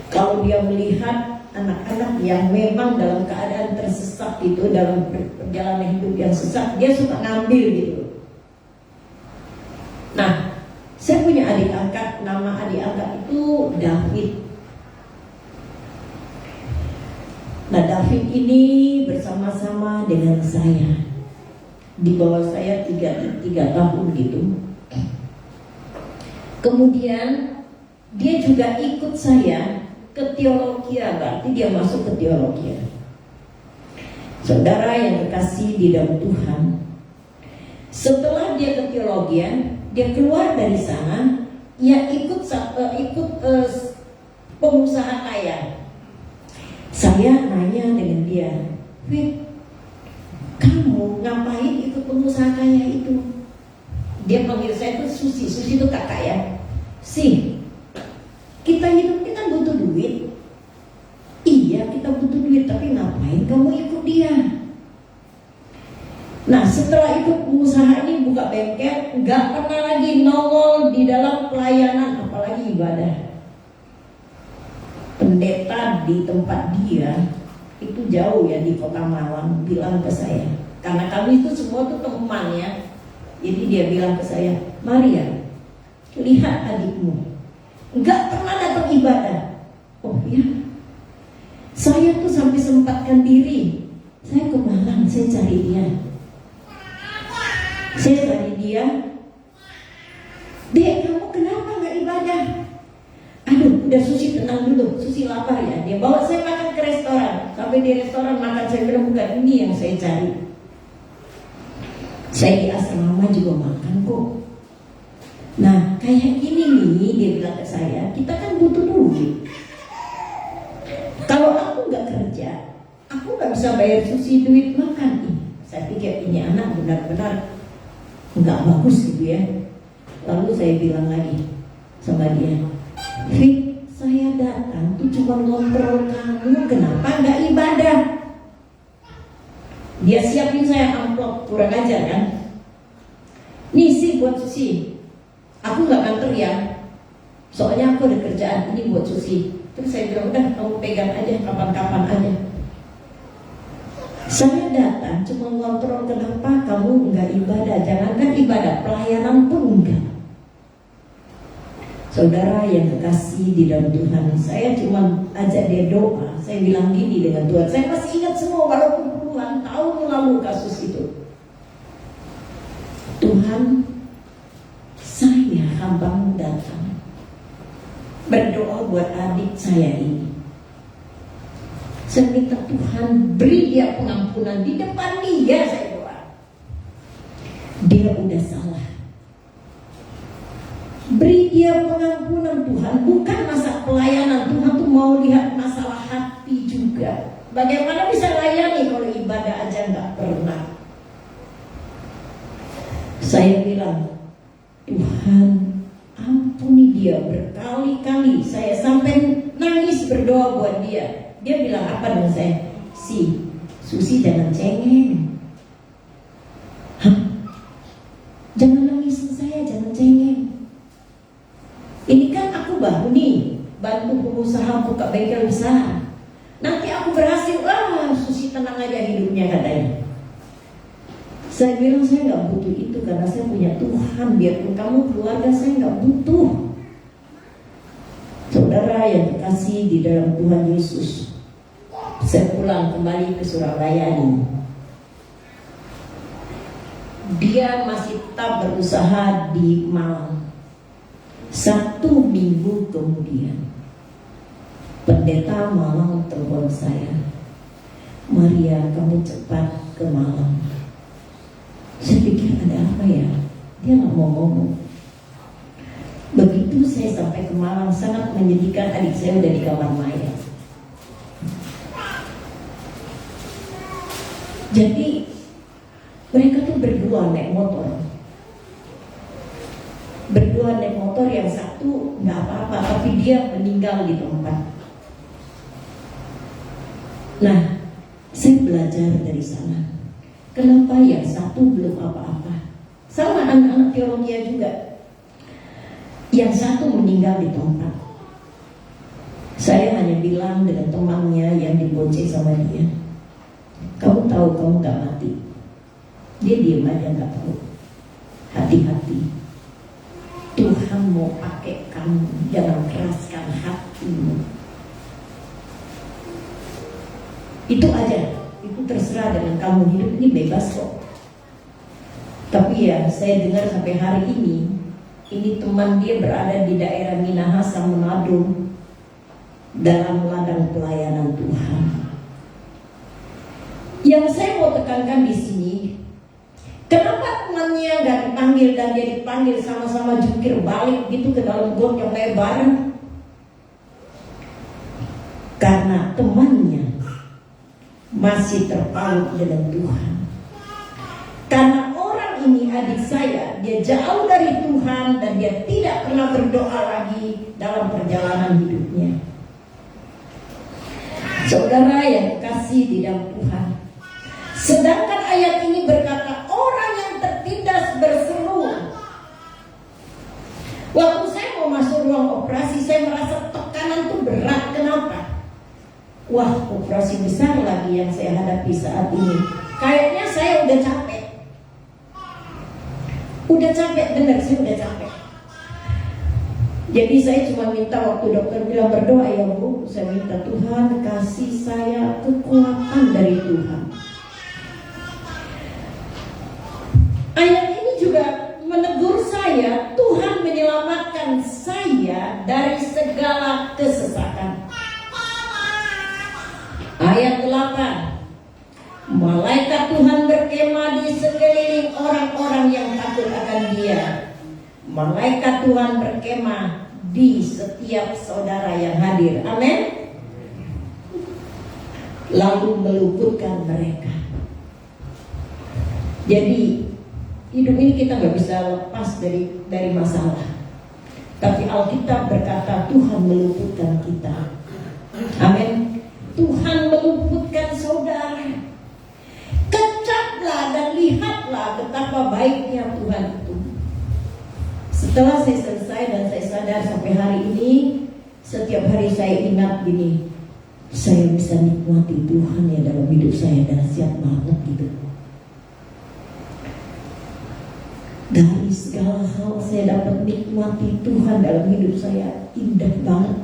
Speaker 6: kalau dia melihat anak-anak yang memang dalam keadaan tersesat itu, dalam perjalanan hidup yang sesat, dia suka ngambil gitu. Nah, saya punya adik angkat, nama adik angkat itu David. Nah, David ini bersama-sama dengan saya, di bawah saya 3 tahun gitu. Kemudian dia juga ikut saya ke teologia, berarti dia masuk ke teologia. Saudara yang terkasih di dalam Tuhan, setelah dia ke teologia, dia keluar dari sana, dia ikut pengusaha kaya. Saya nanya dengan dia, Fit, kamu ngapain ikut pengusaha kaya itu? Dia panggil saya itu Susi itu kakak ya. Kita hidup kita butuh duit. Iya, kita butuh duit, tapi ngapain kamu ikut dia? Nah, setelah ikut pengusaha ini buka bengkel, nggak pernah lagi nongol di dalam pelayanan, apalagi ibadah. Pendeta di tempat dia itu jauh ya, di Kota Malang, bilang ke saya, karena kami itu semua tuh teman ya. Jadi dia bilang ke saya, Maria, lihat adikmu nggak pernah datang ibadah. Oh ya, saya tuh sampai sempatkan diri, saya ke Malang, saya cari dia. Dek, kamu kenapa nggak ibadah? Aduh, udah Susi tenang dulu, Susi lapar ya. Dia bawa saya makan ke restoran. Sampai di restoran makan, saya bilang bukan ini yang saya cari. Saya di asrama juga makan kok. Nah, kayak gini nih, dia bilang ke saya, kita kan butuh duit. Kalau aku nggak kerja, aku nggak bisa bayar Susi duit makan. Saya pikir ini anak benar-benar nggak bagus gitu ya. Lalu saya bilang lagi sama dia, Fit, saya datang tuh cuma ngobrol kamu, kenapa nggak ibadah? Dia siapin saya amplop, kurang ajar kan? Nih sih buat Susi. Aku nggak nganter ya, soalnya aku ada kerjaan, ini buat Susi. Terus saya bilang, udah kamu pegang aja, kapan-kapan aja. Saya datang cuma ngontrol kenapa kamu nggak ibadah. Jangankan ibadah, pelayanan pun enggak. Saudara yang kekasih di dalam Tuhan, saya cuma ajak dia doa. Saya bilang gini dengan Tuhan, saya masih ingat semua walaupun puluhan tahun lalu kasus itu. Tuhan, saya hambamu datang berdoa buat adik saya ini. Saya minta Tuhan beri dia pengampunan di depan dia. Saya doa, dia udah salah, beri dia pengampunan Tuhan. Bukan masa pelayanan, Tuhan tuh mau lihat masalah hati juga. Bagaimana bisa layani kalau ibadah aja nggak pernah. Saya bilang, berdoa buat dia. Dia bilang apa dengan saya? Susi jangan cengeng. Hah? Jangan nangisin saya, jangan cengeng. Ini kan aku baru nih bantu pengusaha buka bengkel besar. Nanti aku berhasil, Susi tenang aja hidupnya katanya. Saya bilang saya nggak butuh itu karena saya punya Tuhan. Biarpun kamu keluarga, saya nggak butuh. Saudara yang terkasih di dalam Tuhan Yesus, saya pulang kembali ke Surabaya ini. Dia masih tetap berusaha di Malang. 1 minggu kemudian, pendeta Malang telepon saya, Maria, kamu cepat ke Malang. Saya pikir ada apa ya? Dia nggak mau ngomong. Begitu saya sampai ke Malang, sangat menyedihkan, adik saya udah di kamar mayat. Jadi mereka tuh berdua naik motor. Berdua naik motor, yang satu nggak apa-apa, tapi dia meninggal di tempat. Nah, saya belajar dari sana. Kenapa yang satu belum apa-apa? Sama anak-anak teologi juga. Yang satu meninggal di tempat. Saya hanya bilang dengan temannya yang dibonceng sama dia, kamu tahu kamu gak mati. Dia diam aja, gak tahu. Hati-hati, Tuhan mau pakai kamu, jangan keraskan hatimu. Itu aja, itu terserah dengan kamu, hidup ini bebas kok. Tapi ya saya dengar sampai hari ini teman dia berada di daerah Minahasa, Manado, dalam ladang pelayanan Tuhan. Yang saya mau tekankan di sini, kenapa temannya gak dipanggil dan dia dipanggil sama-sama jungkir balik gitu ke dalam got yang lebar? Karena temannya masih terpaut dengan Tuhan. Karena orang ini adik saya, dia jauh dari Tuhan dan dia tidak pernah berdoa lagi dalam perjalanan hidupnya. Saudara yang kasih di dalam Tuhan, sedangkan ayat ini berkata orang yang tertindas berseru. Waktu saya mau masuk ruang operasi, saya merasa tekanan tuh berat. Kenapa? Wah, operasi besar lagi yang saya hadapi saat ini. Kayaknya saya udah capek. Udah capek, benar, saya udah capek. Jadi saya cuma minta, waktu dokter bilang berdoa ya Bu, saya minta Tuhan kasih saya kekuatan dari Tuhan. Ayat ini juga menegur saya, Tuhan menyelamatkan saya dari segala kesesakan. Ayat 8, malaikat Tuhan berkemah di sekeliling orang-orang yang takut akan Dia. Malaikat Tuhan berkemah di setiap saudara yang hadir. Amin. Lalu meluputkan mereka. Jadi hidup ini kita nggak bisa lepas dari masalah. Tapi Alkitab berkata Tuhan meluputkan kita. Amin. Tuhan meluputkan saudara. Kecaplah dan lihatlah betapa baiknya Tuhan itu. Setelah saya selesai dan saya sadar sampai hari ini, setiap hari saya ingat gini, saya bisa nikmati Tuhan ya dalam hidup saya, dahsyat banget gitu. Dari segala hal saya dapat nikmati Tuhan dalam hidup saya, indah banget.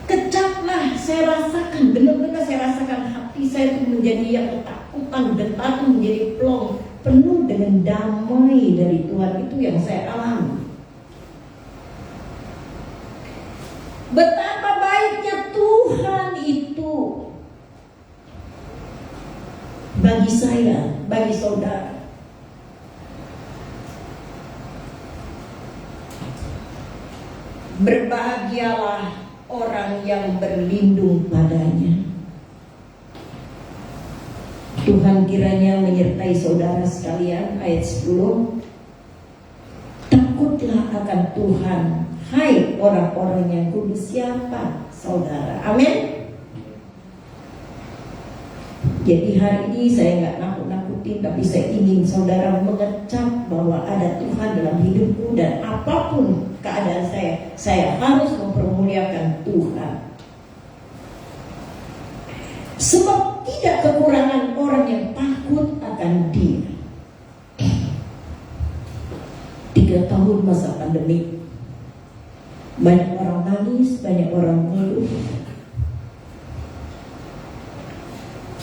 Speaker 6: Kecaplah, saya rasakan, benar-benar saya rasakan hati saya itu menjadi yang ketakutan, getar menjadi plong, penuh dengan damai dari Tuhan. Itu yang saya alami. Betapa baiknya Tuhan itu bagi saya, bagi saudara. Berbahagialah orang yang berlindung padanya. Tuhan kiranya menyertai saudara sekalian. Ayat 10, takutlah akan Tuhan, Hai orang-orang yang kudus, siapa saudara? Amin. Jadi hari ini saya nggak nakut-nakutin, tapi saya ingin saudara mengecap bahwa ada Tuhan dalam hidupku, dan apapun keadaan saya harus mempermuliakan Tuhan. Sebab tidak kekurangan orang yang takut akan Dia. 3 tahun masa pandemi, banyak orang nangis, banyak orang ngeluh.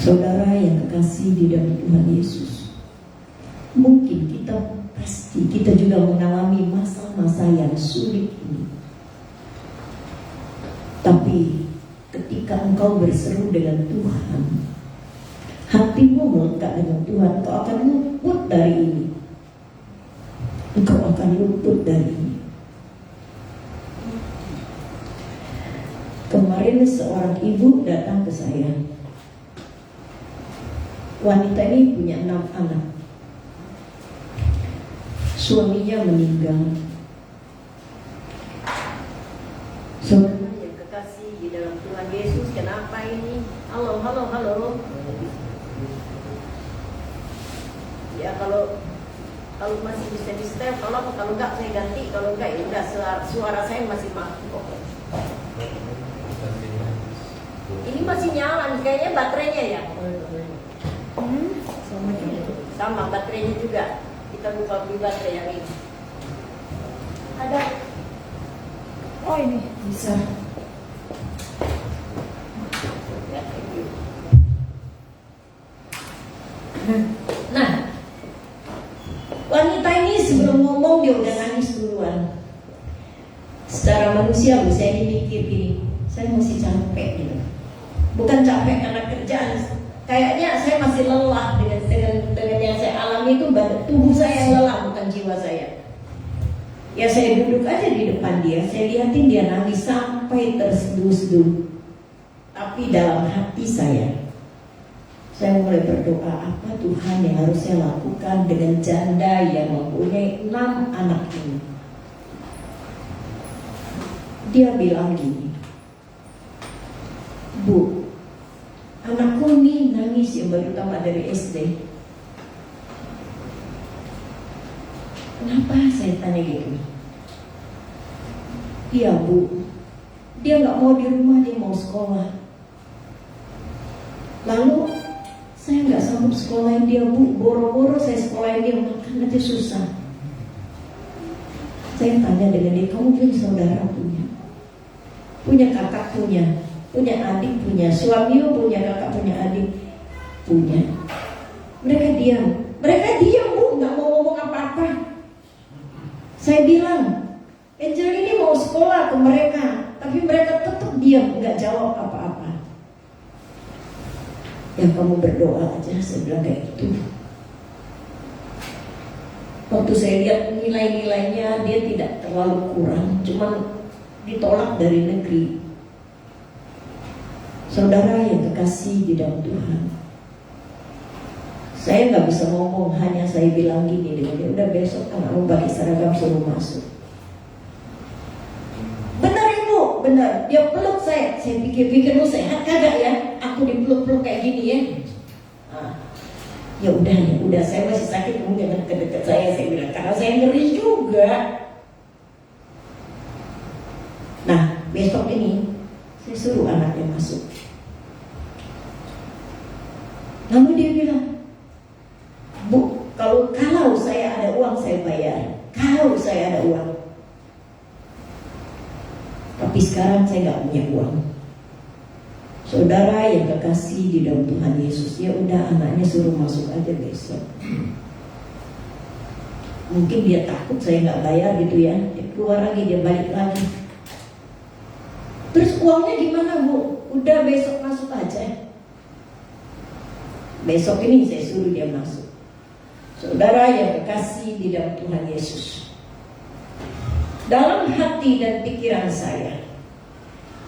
Speaker 6: Saudara yang kekasih di dalam Tuhan Yesus, mungkin kita juga mengalami masa-masa yang sulit ini. Tapi ketika engkau berseru dengan Tuhan, hatimu melekat dengan Tuhan, engkau akan luput dari ini. Engkau akan luput dari ini. Kemarin seorang ibu datang ke saya. Wanita ini punya 6 anak. Suaminya meninggal. Saudara yang kekasih di dalam Tuhan Yesus, kenapa ini? Halo. Ya kalau masih bisa di setel, kalau enggak saya ganti, kalau enggak ya udah, suara saya masih mati kok. Ini masih nyala, kayaknya baterainya ya. Sama baterainya juga. Kita buka beli baterai yang ini. Ada.
Speaker 1: Oh ini bisa.
Speaker 6: Nah, wanita ini sebelum ngomong dia udah nangis duluan. Secara manusia saya mikir gini, saya masih capek gitu. Bukan capek karena kerjaan, kayaknya saya masih lelah dengan yang saya alami itu. Tubuh saya yang lelah, bukan jiwa saya. Ya saya duduk aja di depan dia, saya lihatin dia nangis sampai terseduh-seduh. Tapi dalam hati saya mulai berdoa, apa Tuhan yang harus saya lakukan dengan janda yang mempunyai 6 anak ini. Dia bilang gini, Bu, anakku ini nangis yang baru tamat dari SD. Kenapa? Saya tanya gitu. Iya Bu, dia nggak mau di rumah, dia mau sekolah. Lalu saya nggak sanggup sekolahin dia Bu, boro-boro saya sekolahin dia, makan aja susah. Saya tanya dengan dia, kamu punya saudara punya kakak punya adik punya, suami punya, kakak punya, adik punya. Mereka diam Bu, nggak mau ngomong apa-apa. Saya bilang, Angel ini mau sekolah ke mereka, tapi mereka tetap diam, nggak jawab apa-apa. Ya kamu berdoa aja, saya bilang kayak gitu. Waktu saya lihat nilai-nilainya, dia tidak terlalu kurang, cuman ditolak dari negeri. Saudara yang kekasih di dalam Tuhan, saya nggak bisa ngomong, hanya saya bilang gini dengan dia, udah besok anakmu pakai seragam suruh masuk. Benar Ibu, benar. Dia peluk saya pikir-pikir lu sehat kagak ya? Aku dipeluk-peluk kayak gini ya. Ya udah, saya masih sakit, kamu jangan dekat saya bilang, karena saya ngeri juga. Nah, besok ini saya suruh anaknya masuk. Lalu dia bilang, Bu, kalau saya ada uang saya bayar. Kalau saya ada uang. Tapi sekarang saya nggak punya uang. Saudara yang kekasih di dalam Tuhan Yesus, ya udah anaknya suruh masuk aja besok. Mungkin dia takut saya nggak bayar gitu ya. Dia keluar lagi, dia balik lagi. Terus uangnya gimana Bu? Udah besok masuk aja. Besok ini saya suruh dia masuk. Saudara yang kekasih di dalam Tuhan Yesus, dalam hati dan pikiran saya,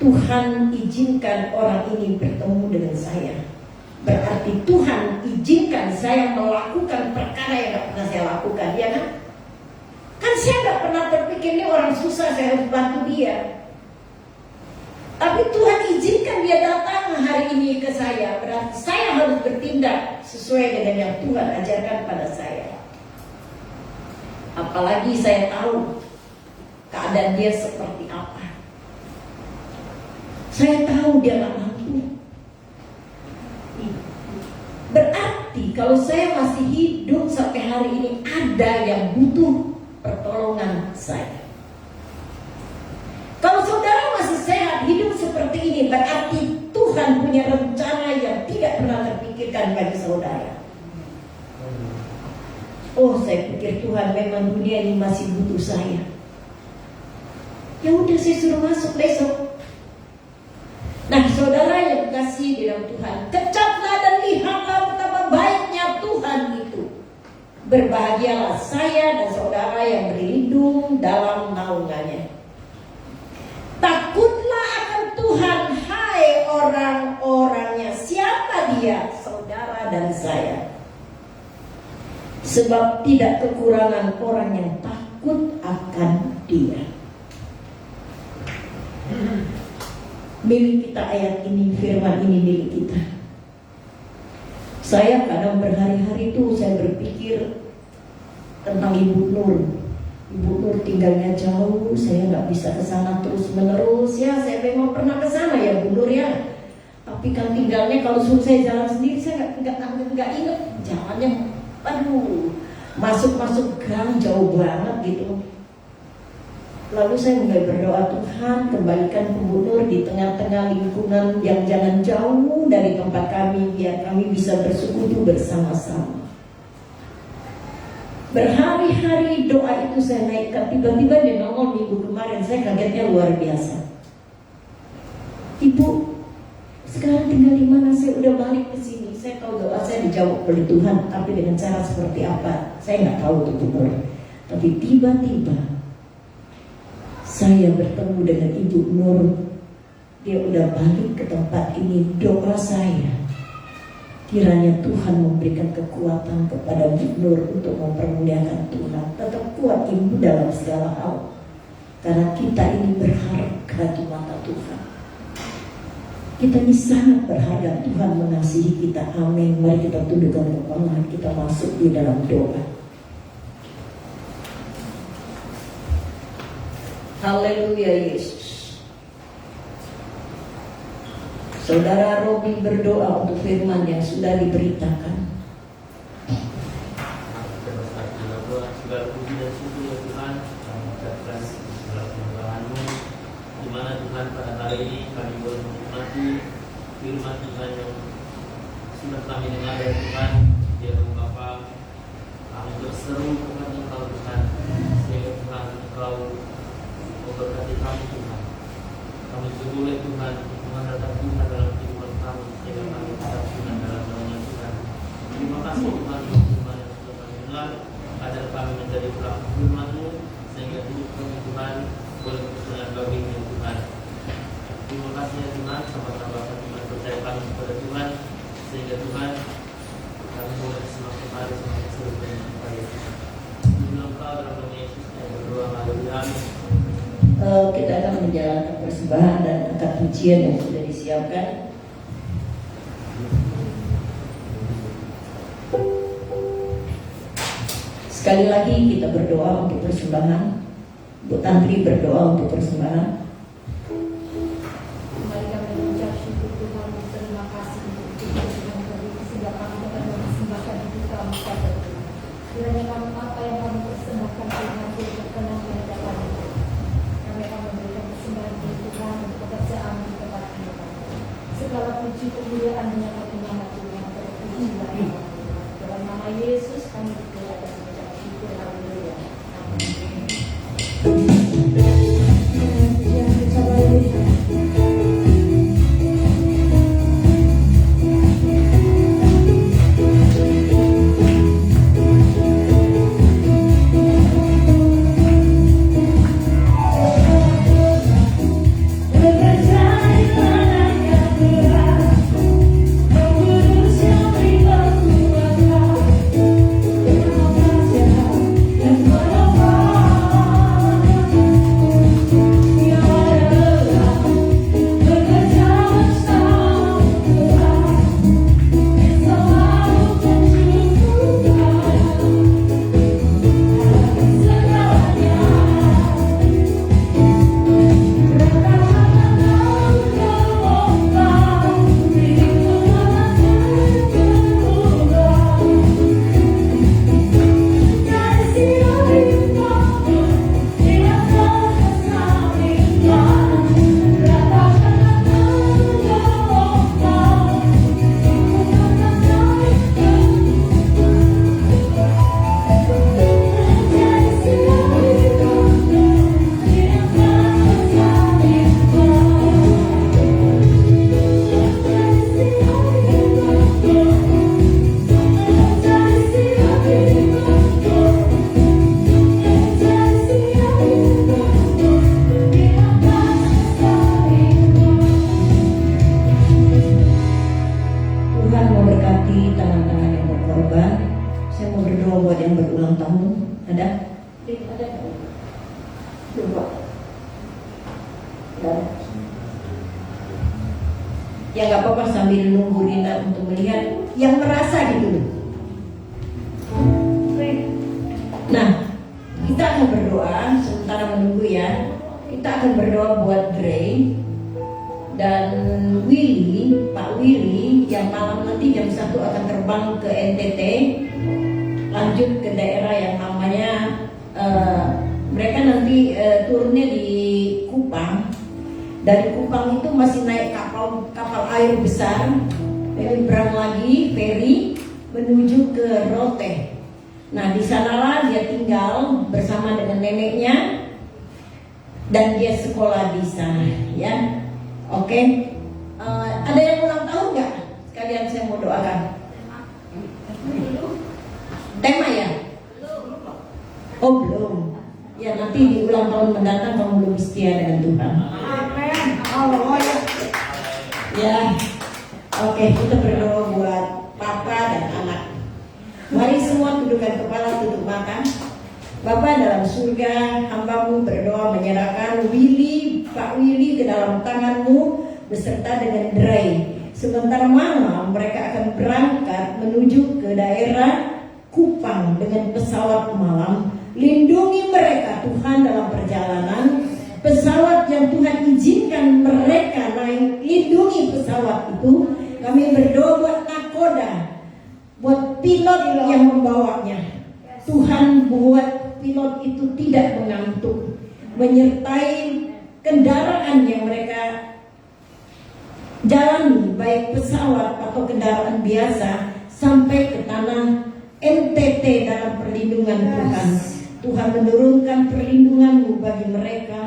Speaker 6: Tuhan izinkan orang ini bertemu dengan saya. Berarti Tuhan izinkan saya melakukan perkara yang gak pernah saya lakukan, ya kan? Kan saya nggak pernah terpikir ini orang susah, saya harus bantu dia. Tapi Tuhan izinkan dia datang hari ini ke saya. Berarti saya harus bertindak sesuai dengan yang Tuhan ajarkan pada saya. Apalagi saya tahu keadaan dia seperti apa. Saya tahu dia nggak mampu. Berarti kalau saya masih hidup sampai hari ini, ada yang butuh pertolongan saya. Kalau saudara masih sehat, hidup seperti ini, berarti Tuhan punya rencana yang tidak pernah terpikirkan bagi saudara. Oh, saya pikir Tuhan memang dunia ini masih butuh saya. Ya udah, saya suruh masuk besok. Nah, saudara yang kasih di dalam Tuhan, kecaplah dan lihatlah betapa baiknya Tuhan itu. Berbahagialah saya dan saudara yang berlindung dalam naungannya. Takutlah akan Tuhan, hai orang-orangnya. Siapa dia? Saudara dan saya. Sebab tidak kekurangan orang yang takut akan dia. Milik kita ayat ini, firman ini milik kita. Saya kadang berhari-hari itu saya berpikir tentang Ibu Nur. Ibu Nur tinggalnya jauh, saya nggak bisa ke sana terus menerus. Ya, saya memang pernah ke sana ya Bu Nur ya. Tapi kan tinggalnya kalau suruh saya jalan sendiri, saya nggak inget jalannya. Aduh, masuk gang jauh banget gitu. Lalu saya mulai berdoa, Tuhan kembalikan Bu Nur di tengah-tengah lingkungan yang jangan jauh dari tempat kami, biar kami bisa bersekutu bersama-sama. Berhari-hari doa itu saya naikkan. Tiba-tiba dia nongol minggu kemarin, saya kagetnya luar biasa. Ibu, sekarang tinggal di mana? Saya udah balik ke sini. Saya tahu doa saya dijawab oleh Tuhan, tapi dengan cara seperti apa? Saya nggak tahu itu benar. Tapi tiba-tiba saya bertemu dengan Ibu Nur. Dia udah balik ke tempat ini. Doa saya, kiranya Tuhan memberikan kekuatan kepada Bu Nur untuk mempermuliakan Tuhan. Tetap kuat Ibu dalam segala hal, karena kita ini berharga di mata Tuhan. Kita ini sangat berharga. Tuhan mengasihi kita. Amin. Mari kita tundukkan kepala, kita masuk di dalam doa. Haleluya Yesus. Saudara Robi berdoa untuk firman yang sudah diberitakan.
Speaker 4: Segala puji dan syukur ya Tuhan, kami ucapkan segala penyembahan-Mu, di mana Tuhan pada hari ini kami boleh menikmati firman Tuhan yang sudah kami dengar dari Tuhan. Dia Bapa, kami berseru kepada Engkau Tuhan, sehingga Tuhan Engkau memberkati kami Tuhan. Kami boleh Tuhan menghadap Tuhan dalam kehidupan kami, sehingga kami tetap Tuhan dalam naungan Tuhan. Terima kasih Tuhan untuk firman yang sudah kami dengar, agar kami menjadi pelaku firman-Mu, sehingga hidup kami Tuhan boleh berkenan bagi-Mu Tuhan. Terima kasih ya Tuhan, tambah-tambahkan iman percaya kami kepada Tuhan, sehingga Tuhan kami boleh semakin hari semakin serupa dengan upaya Tuhan. Dalam Engkau dalam nama Yesus kami berdoa, haleluya.
Speaker 6: Kita akan menjalankan persembahan dan angkat pujian yang sudah disiapkan. Sekali lagi kita berdoa untuk persembahan. Bu Tantri berdoa untuk persembahan.
Speaker 3: Mari kami mengucap syukur Tuhan, terima kasih untuk Tuhan yang beri sehingga kami dapat mempersembahkan hidup kami pada Tuhan. Kiranya kami apa yang kami persembahkan Tuhan boleh berkenan di hadapan Tuhan. Kami akan memberikan persembahan di Tuhan untuk pekerjaan di tempat Tuhan. Segala puji kemuliaan menyangkut nama Tuhan, terpuji Tuhan. Dalam nama Yesus kami berdoa dan mengucap syukur. Haleluya. Amin.
Speaker 1: Berpercaya pada Tuhan, mengurus yang pribadi.
Speaker 6: Ya nggak apa-apa sambil nunggu Rina untuk melihat yang merasa gitu. Nah, kita akan berdoa sementara menunggu ya. Kita akan berdoa buat Dre dan Willy, Pak Willy yang malam nanti jam 1 akan terbang ke NTT, lanjut ke daerah yang namanya mereka nanti turunnya di Kupang. Dari Kupang itu masih naik kapal air besar, menyeberang lagi feri menuju ke Rote. Nah di sanalah dia tinggal bersama dengan neneknya dan dia sekolah di sana, ya. Oke. Ada yang ulang tahun nggak? Sekalian saya mau doakan. Tema ya? Oh belum. Ya nanti di ulang tahun mendatang kamu belum setia dengan Tuhan. Ya, oke, kita berdoa buat papa dan anak. Mari semua tundukkan kepala, tutup mata. Bapa dalam surga, hamba-Mu berdoa menyerahkan Pak Willy ke dalam tangan-Mu beserta dengan Dre. Sebentar malam mereka akan berangkat menuju ke daerah Kupang dengan pesawat malam. Lindungi mereka Tuhan dalam perjalanan. Pesawat yang Tuhan izinkan mereka naik, lindungi pesawat itu. Kami berdoa buat nakoda, buat pilot yang membawanya. Tuhan buat pilot itu tidak mengantuk, menyertai kendaraan yang mereka jalani, baik pesawat atau kendaraan biasa, sampai ke tanah NTT dalam perlindungan Tuhan. Tuhan menurunkan perlindungan-Mu bagi mereka.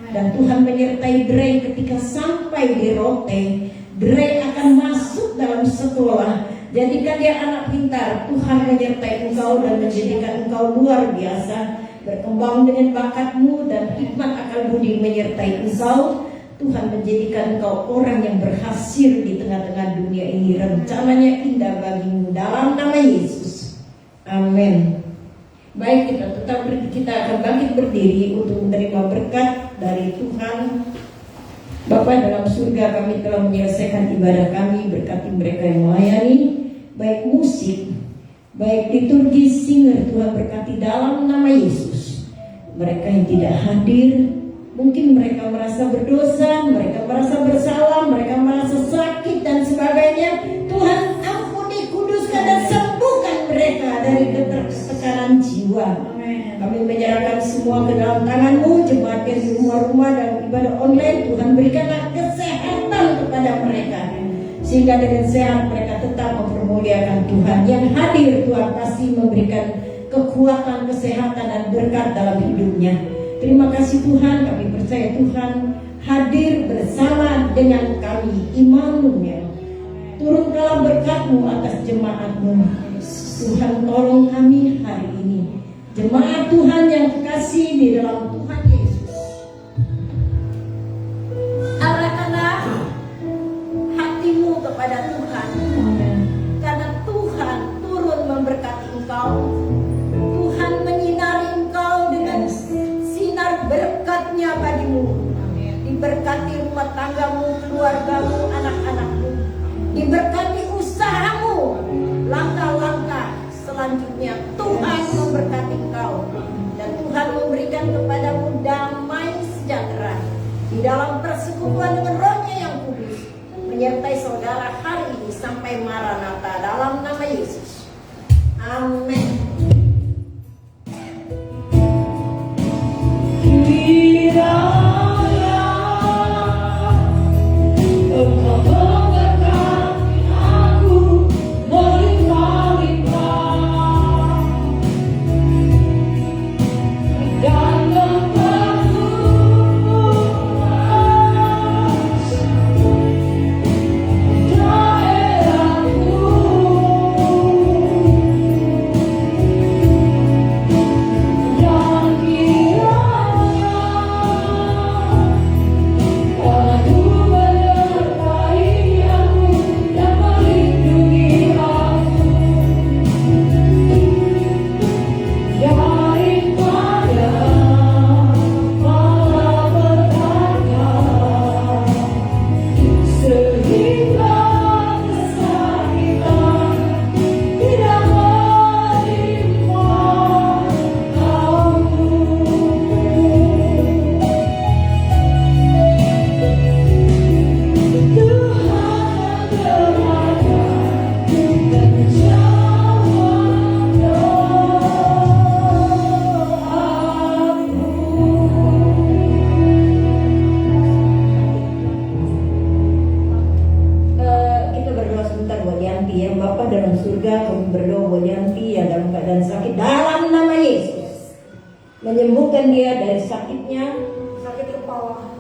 Speaker 6: Dan Tuhan menyertai Dre ketika sampai di Rote. Dre akan masuk dalam sekolah. Jadikan dia anak pintar. Tuhan menyertai engkau dan menjadikan engkau luar biasa. Berkembang dengan bakat-Mu dan hikmat akal budi menyertai engkau. Tuhan menjadikan engkau orang yang berhasil di tengah-tengah dunia ini. Rencananya indah bagi-Mu dalam nama Yesus. Amin. Baik, kita akan bangkit berdiri untuk menerima berkat dari Tuhan. Bapa dalam surga, kami telah menyelesaikan ibadah kami. Berkati mereka yang melayani, baik musik, baik liturgi, singer. Tuhan berkati dalam nama Yesus. Mereka yang tidak hadir, mungkin mereka merasa berdosa, mereka merasa bersalah, mereka merasa sakit dan sebagainya. Tuhan ampuni, kuduskan dan sembuhkan mereka dari ketertekanan jiwa. Kami menyerahkan semua ke dalam tangan-Mu. Jemaat yang di rumah-rumah dan ibadah online, Tuhan berikanlah kesehatan kepada mereka, sehingga dengan sehat mereka tetap mempermuliakan Tuhan. Yang hadir Tuhan pasti memberikan kekuatan, kesehatan dan berkat dalam hidupnya. Terima kasih Tuhan, kami percaya Tuhan hadir bersama dengan kami. Immanuel, turunkanlah berkat-Mu atas jemaat-Mu. Tuhan tolong kami hari ini, jemaat Tuhan yang kekasih di dalam Tuhan Yesus. Arahkanlah hatimu kepada Tuhan, karena Tuhan turun memberkati engkau. Tuhan menyinari engkau dengan sinar berkat-Nya bagimu. Diberkati rumah tanggamu, keluargamu, anak-anakmu. Diberkati usahamu, langkah-langkah selanjutnya. Tuhan memberkati engkau, dan Tuhan memberikan kepadamu damai sejahtera di dalam persekutuan dengan Roh-Nya yang kudus, menyertai saudara hari ini sampai Maranatha dalam nama Yesus. Amin. sembuhkan dia dari sakitnya,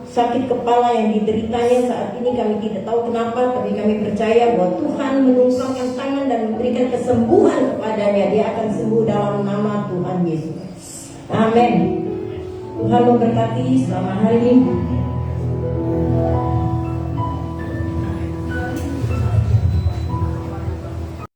Speaker 6: sakit kepala yang dideritanya saat ini. Kami tidak tahu kenapa, tapi kami percaya bahwa Tuhan menungkapkan tangan dan memberikan kesembuhan kepadanya. Dia akan sembuh dalam nama Tuhan Yesus. Amin. Tuhan memberkati selama hari ini.